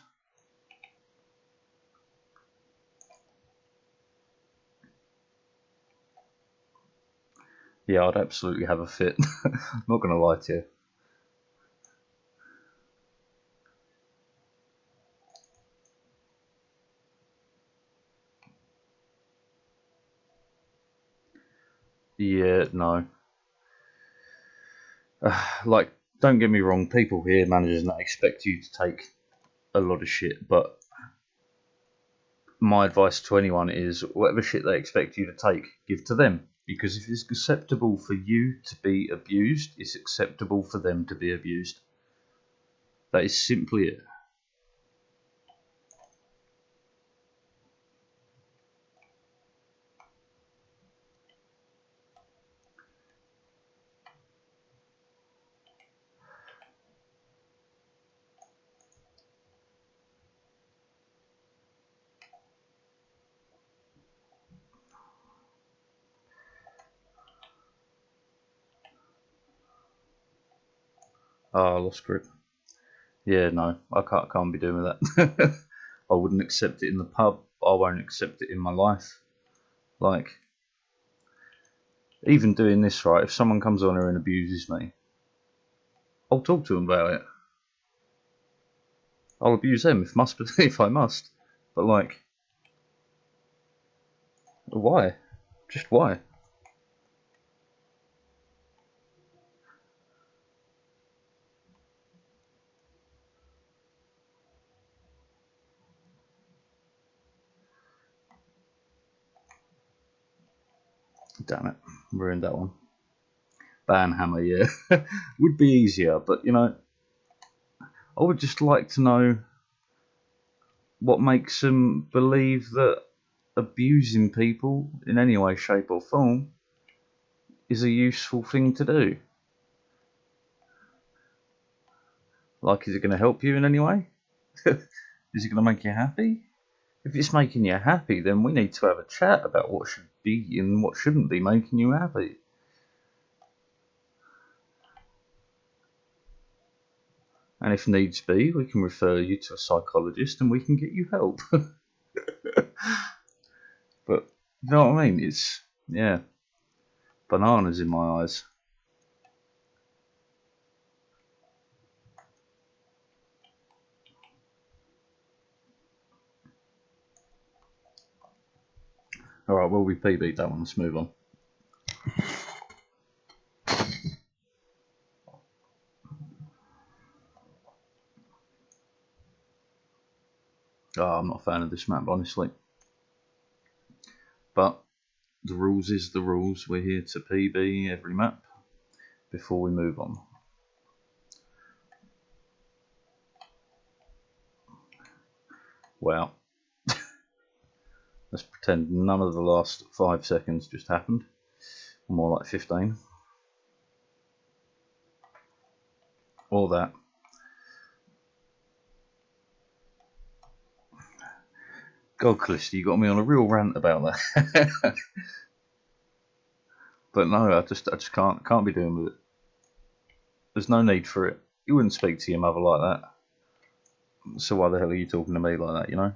Yeah, I'd absolutely have a fit. I'm not going to lie to you. Yeah, no. Like, don't get me wrong, people here, managers, that expect you to take a lot of shit, but my advice to anyone is whatever shit they expect you to take, give to them. Because if it's acceptable for you to be abused, it's acceptable for them to be abused. That is simply it. I lost grip. Yeah, no, I can't be doing that. I wouldn't accept it in the pub. I won't accept it in my life. Like, even doing this, right, if someone comes on here and abuses me, I'll talk to them about it. I'll abuse them if I must. But like, why? Just why? Damn it, ruined that one. Banhammer, yeah, would be easier, but you know, I would just like to know what makes them believe that abusing people in any way, shape, or form is a useful thing to do. Like, is it going to help you in any way? Is it going to make you happy? If it's making you happy, then we need to have a chat about what should be and what shouldn't be making you happy. And if needs be, we can refer you to a psychologist and we can get you help. But you know what I mean? It's, yeah, bananas in my eyes. Alright, well, we PB'd that one. Let's move on. Oh, I'm not a fan of this map, honestly. But the rules is the rules. We're here to PB every map before we move on. Wow. Let's pretend none of the last 5 seconds just happened. More like 15. Or that. God, Calista, you got me on a real rant about that. But no, I just can't be doing with it. There's no need for it. You wouldn't speak to your mother like that. So why the hell are you talking to me like that, you know?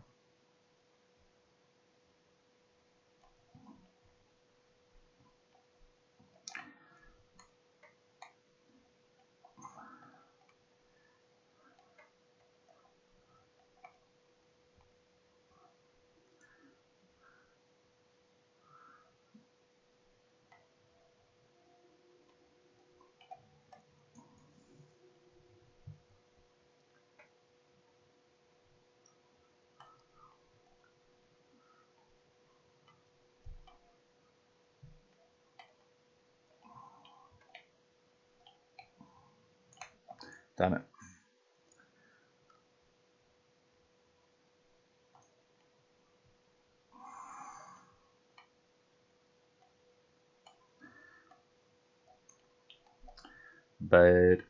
Damn it. Bad.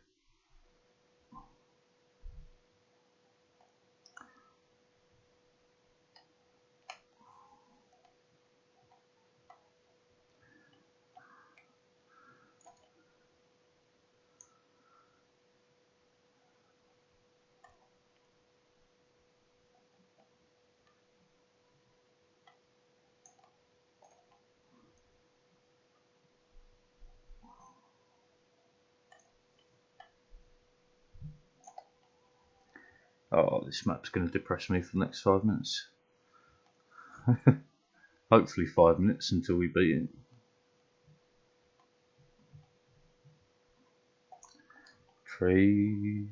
Oh, this map's going to depress me for the next 5 minutes. Hopefully 5 minutes until we beat it. Tree.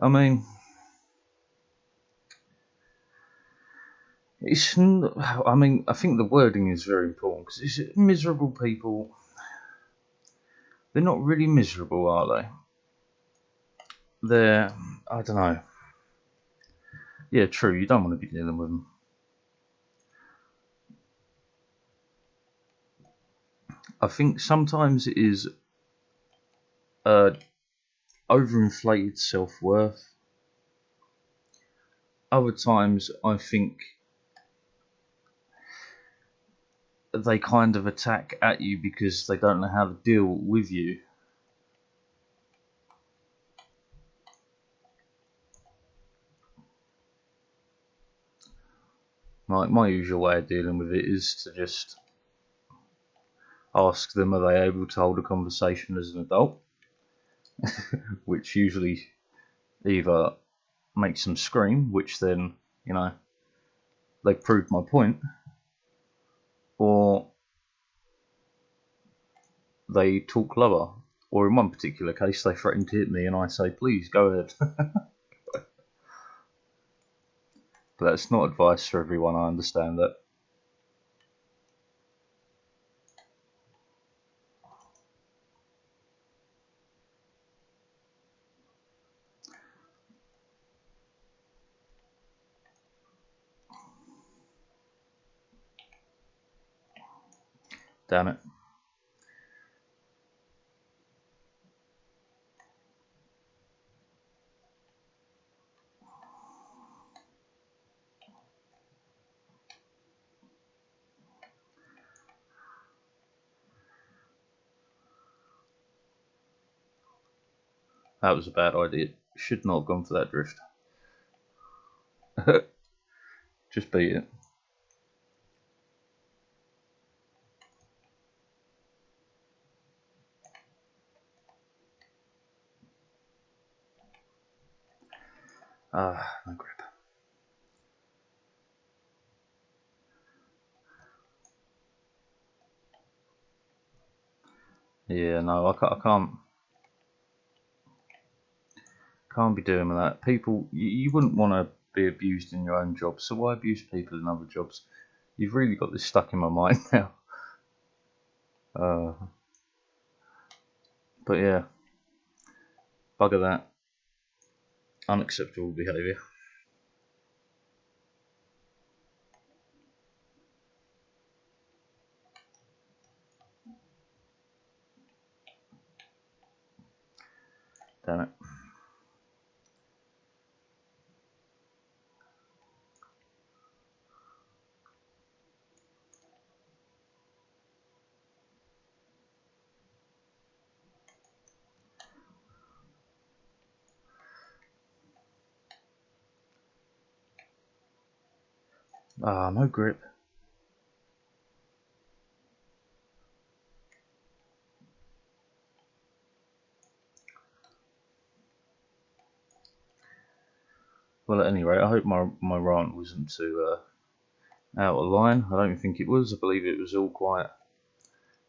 I mean, it's. I mean, I think the wording is very important because it's miserable people. They're not really miserable, are they? They're. I don't know. Yeah, true. You don't want to be dealing with them. I think sometimes it is overinflated self-worth. Other times, I think they kind of attack at you because they don't know how to deal with you. Like, my usual way of dealing with it is to just ask them, are they able to hold a conversation as an adult? Which usually either makes them scream, which then, you know, they've proved my point, or they talk lower, or in one particular case they threaten to hit me and I say, please go ahead. But that's not advice for everyone, I understand that. Damn it. That was a bad idea. Should not have gone for that drift. Just beat it. Ah, no grip. Yeah, no, I can't be doing with that. People, you wouldn't want to be abused in your own job, so why abuse people in other jobs? You've really got this stuck in my mind now. But yeah, bugger that. Unacceptable behaviour. Damn it. Ah, no grip. Well, at any rate, I hope my rant wasn't too out of line. I don't think it was. I believe it was all quite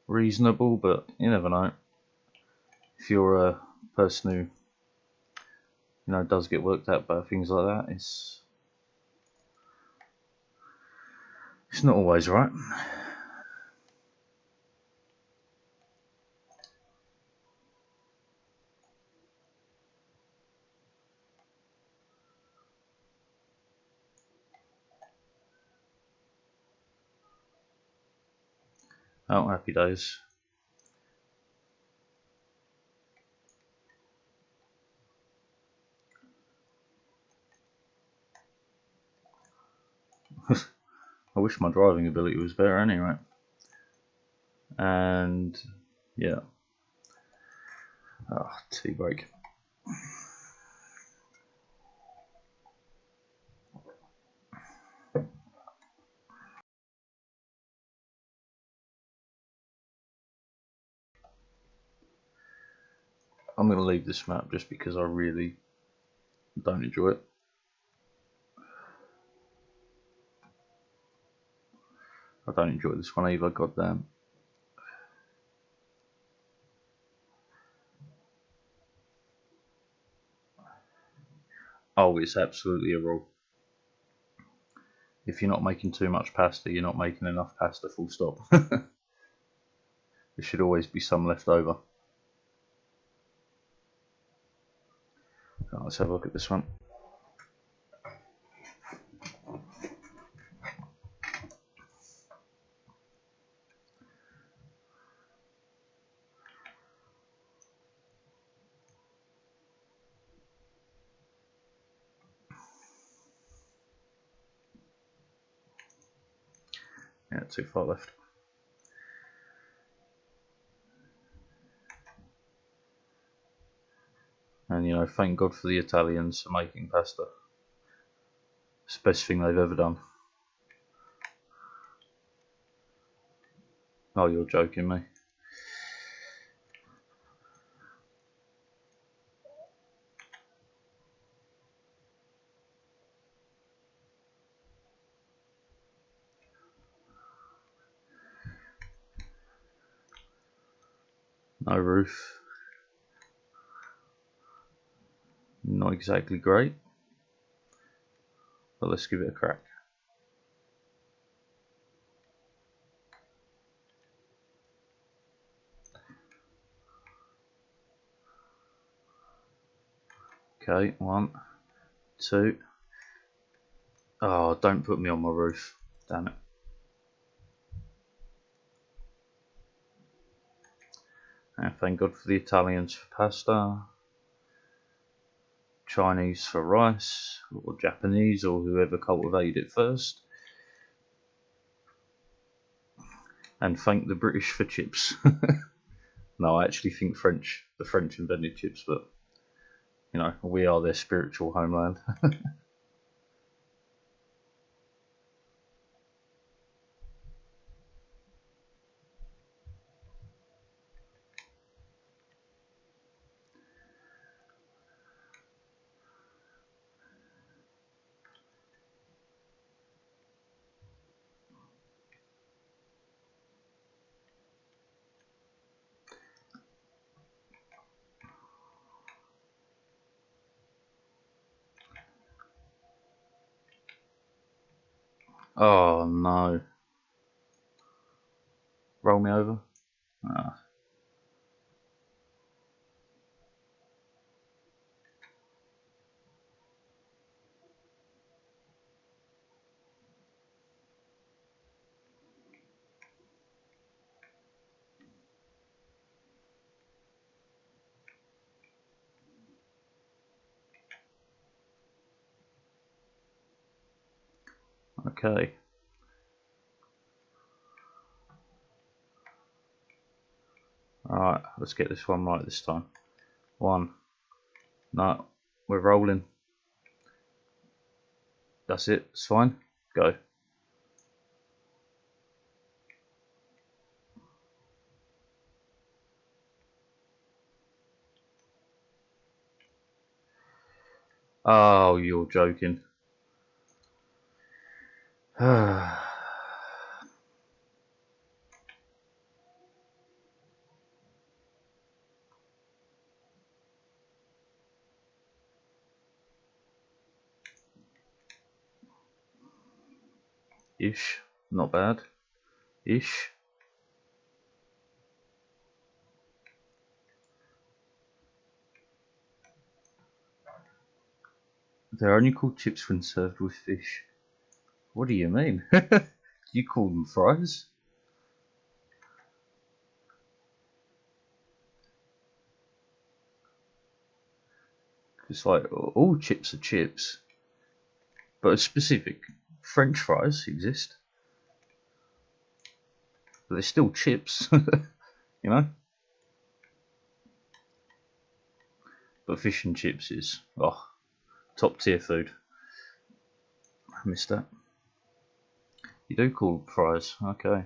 reasonable, but you never know. If you're a person who, does get worked out by things like that, it's not always right. Oh, happy days. I wish my driving ability was better anyway. And yeah. Tea break. I'm going to leave this map just because I really don't enjoy it. I don't enjoy this one either, goddamn. Oh, it's absolutely a rule. If you're not making too much pasta, you're not making enough pasta, full stop. There should always be some left over. Let's have a look at this one. Yeah, too far left. And thank God for the Italians for making pasta. It's the best thing they've ever done. Oh, you're joking me. No roof. Not exactly great. But let's give it a crack. Okay, 1, 2. Oh, don't put me on my roof. Damn it. And thank God for the Italians for pasta. Chinese for rice, or Japanese, or whoever cultivated it first. And thank the British for chips. No, I actually think the French invented chips, but we are their spiritual homeland. Oh no. Roll me over. Ah. Okay. Alright, let's get this one right this time. One. No, we're rolling. That's it, it's fine. Go. Oh, you're joking. Ish. Not bad. Ish. They're only called chips when served with fish. What do you mean? You call them fries? It's like all chips are chips, but a specific French fries exist, but they're still chips, you know. But fish and chips is top tier food. I missed that. You do call them fries, okay?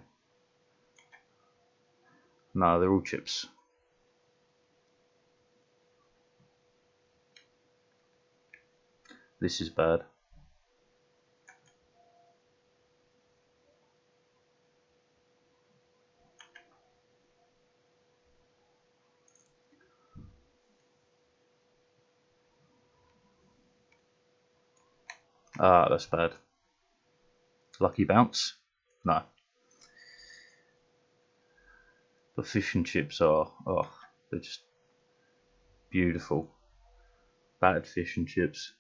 No, they're all chips. This is bad. Ah, that's bad. Lucky bounce? No. But fish and chips are, they're just beautiful. Battered fish and chips,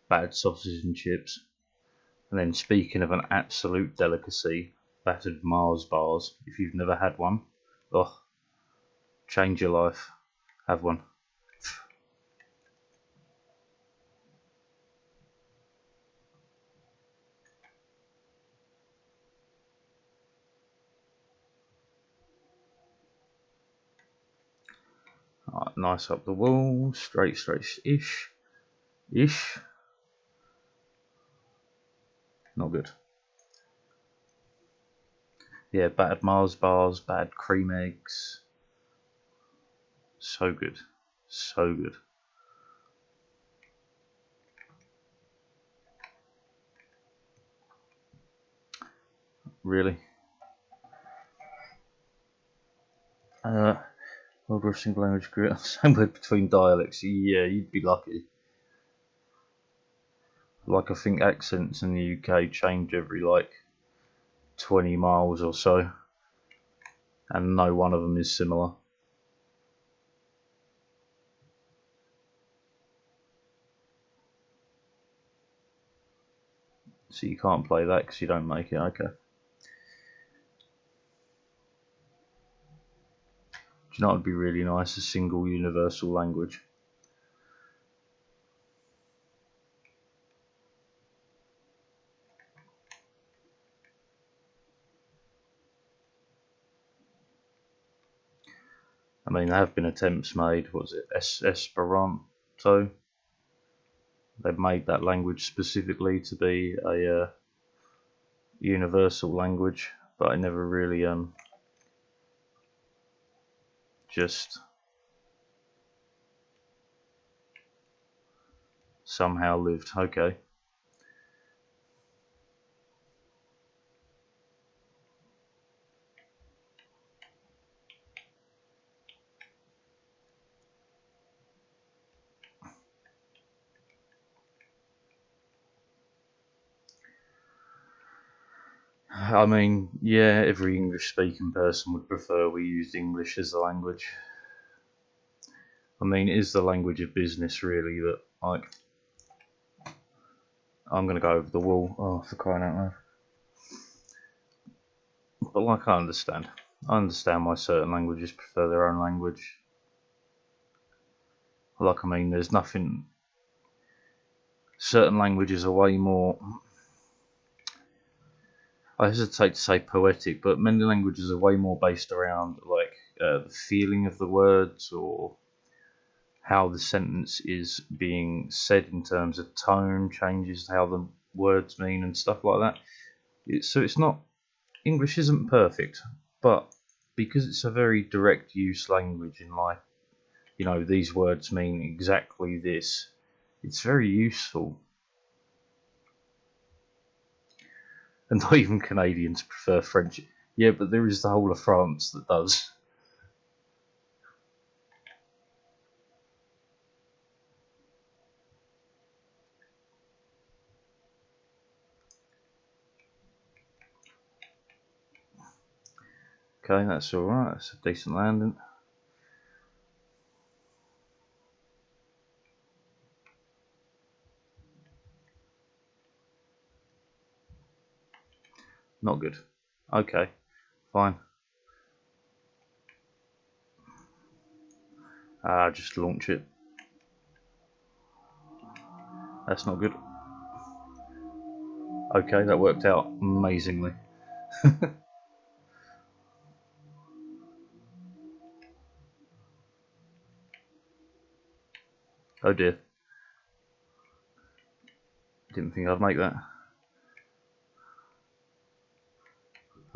battered sausage and chips. And then speaking of an absolute delicacy, battered Mars bars. If you've never had one, change your life. Have one. Right, nice up the wall, straight-ish. Ish. Not good. Yeah, battered Mars bars, battered cream eggs. So good. So good. Really. World of single language group. Somewhere between dialects. Yeah, you'd be lucky. Like I think accents in the UK change every like 20 miles or so, and no one of them is similar. So you can't play that because you don't make it. Okay. Do you know what would be really nice? A single universal language. I mean, there have been attempts made. What was it? Esperanto. They've made that language specifically to be a universal language, but it never really just somehow lived. Okay. I mean, yeah, every English-speaking person would prefer we used English as a language. I mean, it is the language of business, really, that, like, I'm going to go over the wall. Oh, for crying out loud. But, like, I understand. I understand why certain languages prefer their own language. Like, I mean, there's nothing... Certain languages are way more... I hesitate to say poetic, but many languages are way more based around, like, the feeling of the words, or how the sentence is being said in terms of tone changes how the words mean and stuff like that. So it's not... English isn't perfect, but because it's a very direct use language in life, you know, these words mean exactly this, it's very useful. And not even Canadians prefer French. Yeah, but there is the whole of France that does. Okay, that's alright, that's a decent landing. Not good. Okay, fine. Just launch it. That's not good. Okay, that worked out amazingly. Oh dear. Didn't think I'd make that.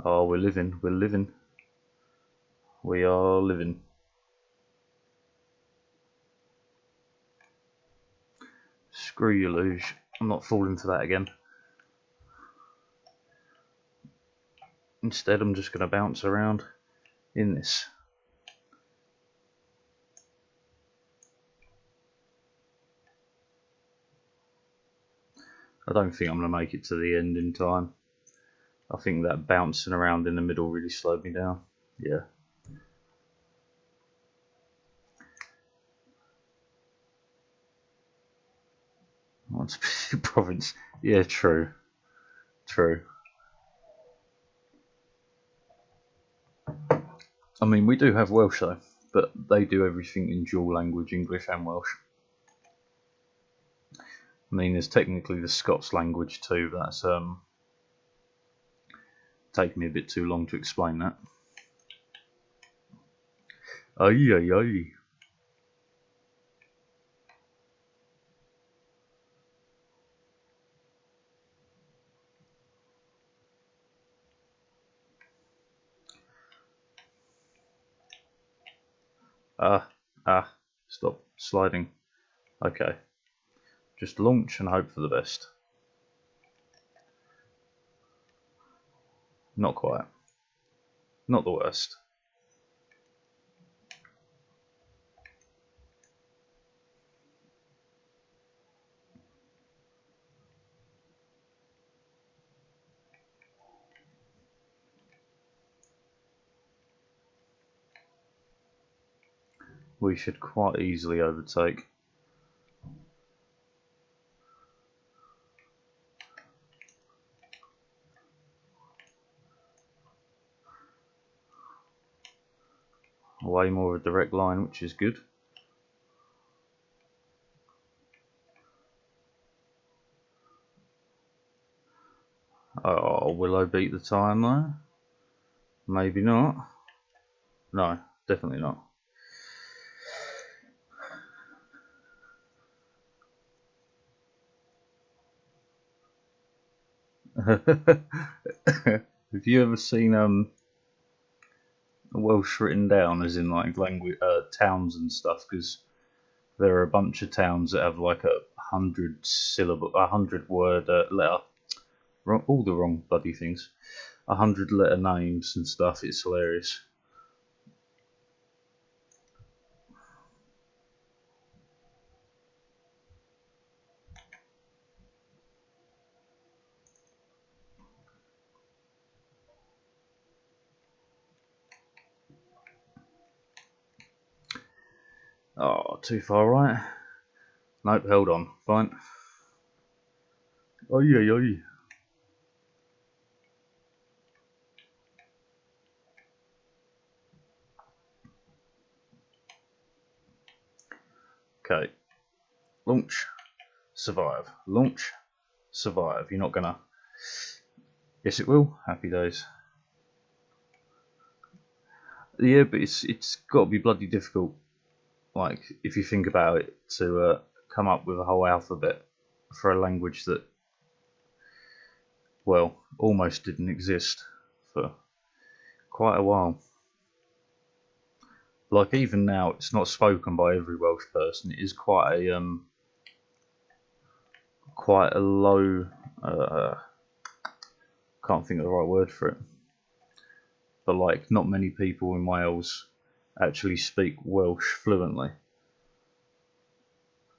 Oh, we're living, we're living. We are living. Screw you, luge. I'm not falling for that again. Instead, I'm just going to bounce around in this. I don't think I'm going to make it to the end in time. I think that bouncing around in the middle really slowed me down. Yeah. What's province? Yeah, true. True. I mean, we do have Welsh though, but they do everything in dual language, English and Welsh. I mean, there's technically the Scots language too, but that's taken me a bit too long to explain that. Aye, aye, aye. Stop sliding. Okay. Just launch and hope for the best. Not quite. Not the worst. We should quite easily overtake. Way more of a direct line, which is good. Oh, will I beat the time though? Maybe not. No, definitely not. Have you ever seen Welsh written down, as in like language, towns and stuff? Because there are a bunch of towns that have like 100 word letter, all the wrong bloody things, 100 letter names and stuff. It's hilarious. Oh, too far right. Nope, held on. Fine. Oh yeah. Okay. Launch. Survive. Launch. Survive. You're not gonna. Yes, it will. Happy days. Yeah, but it's got to be bloody difficult. Like, if you think about it, to come up with a whole alphabet for a language that, well, almost didn't exist for quite a while. Like, even now, it's not spoken by every Welsh person. It is quite a low. Can't think of the right word for it. But like, not many people in Wales actually speak Welsh fluently.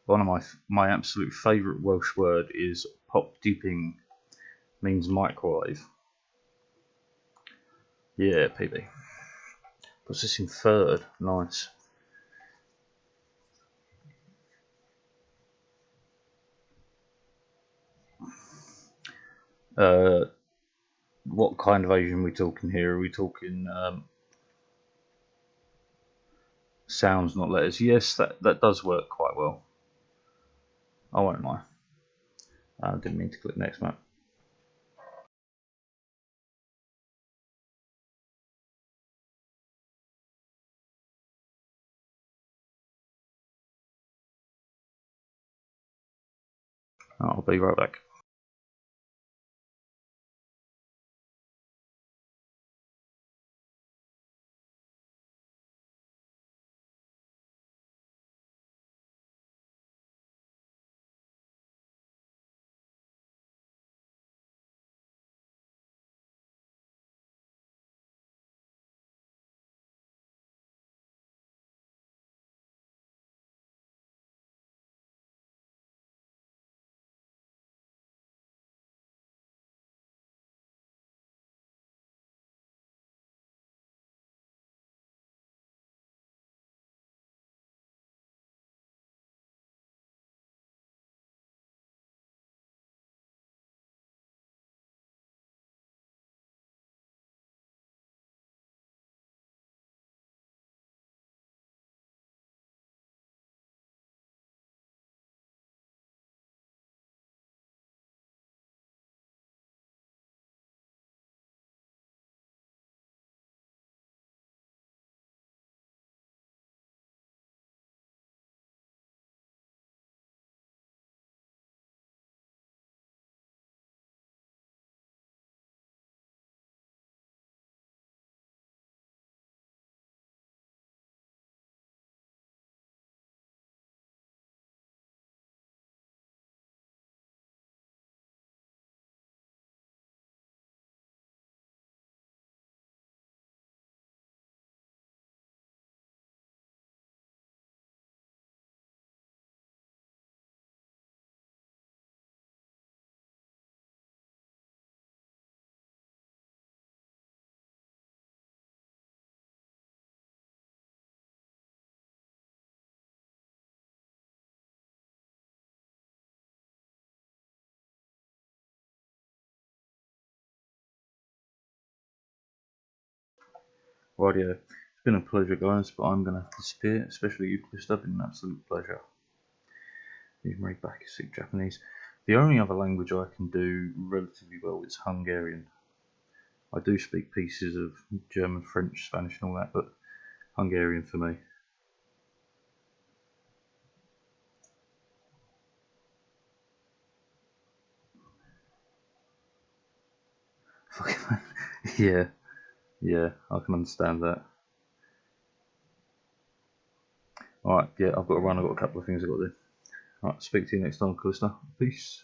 One of my absolute favourite Welsh word is pop dipping, means microwave. Yeah, PB. Puts this in third. Nice. What kind of Asian are we talking here? Are we talking sounds, not letters? Yes, that does work quite well. I won't lie. I didn't mean to click next map. I'll be right back. Rightio. It's been a pleasure, guys, but I'm going to disappear, especially you, Twister. Been an absolute pleasure. You've made back sick Japanese. The only other language I can do relatively well is Hungarian. I do speak pieces of German, French, Spanish, and all that, but Hungarian for me. yeah, I can understand that. Alright, yeah, I've got to run. I've got a couple of things I've got to do. Alright, speak to you next time, listener. Peace.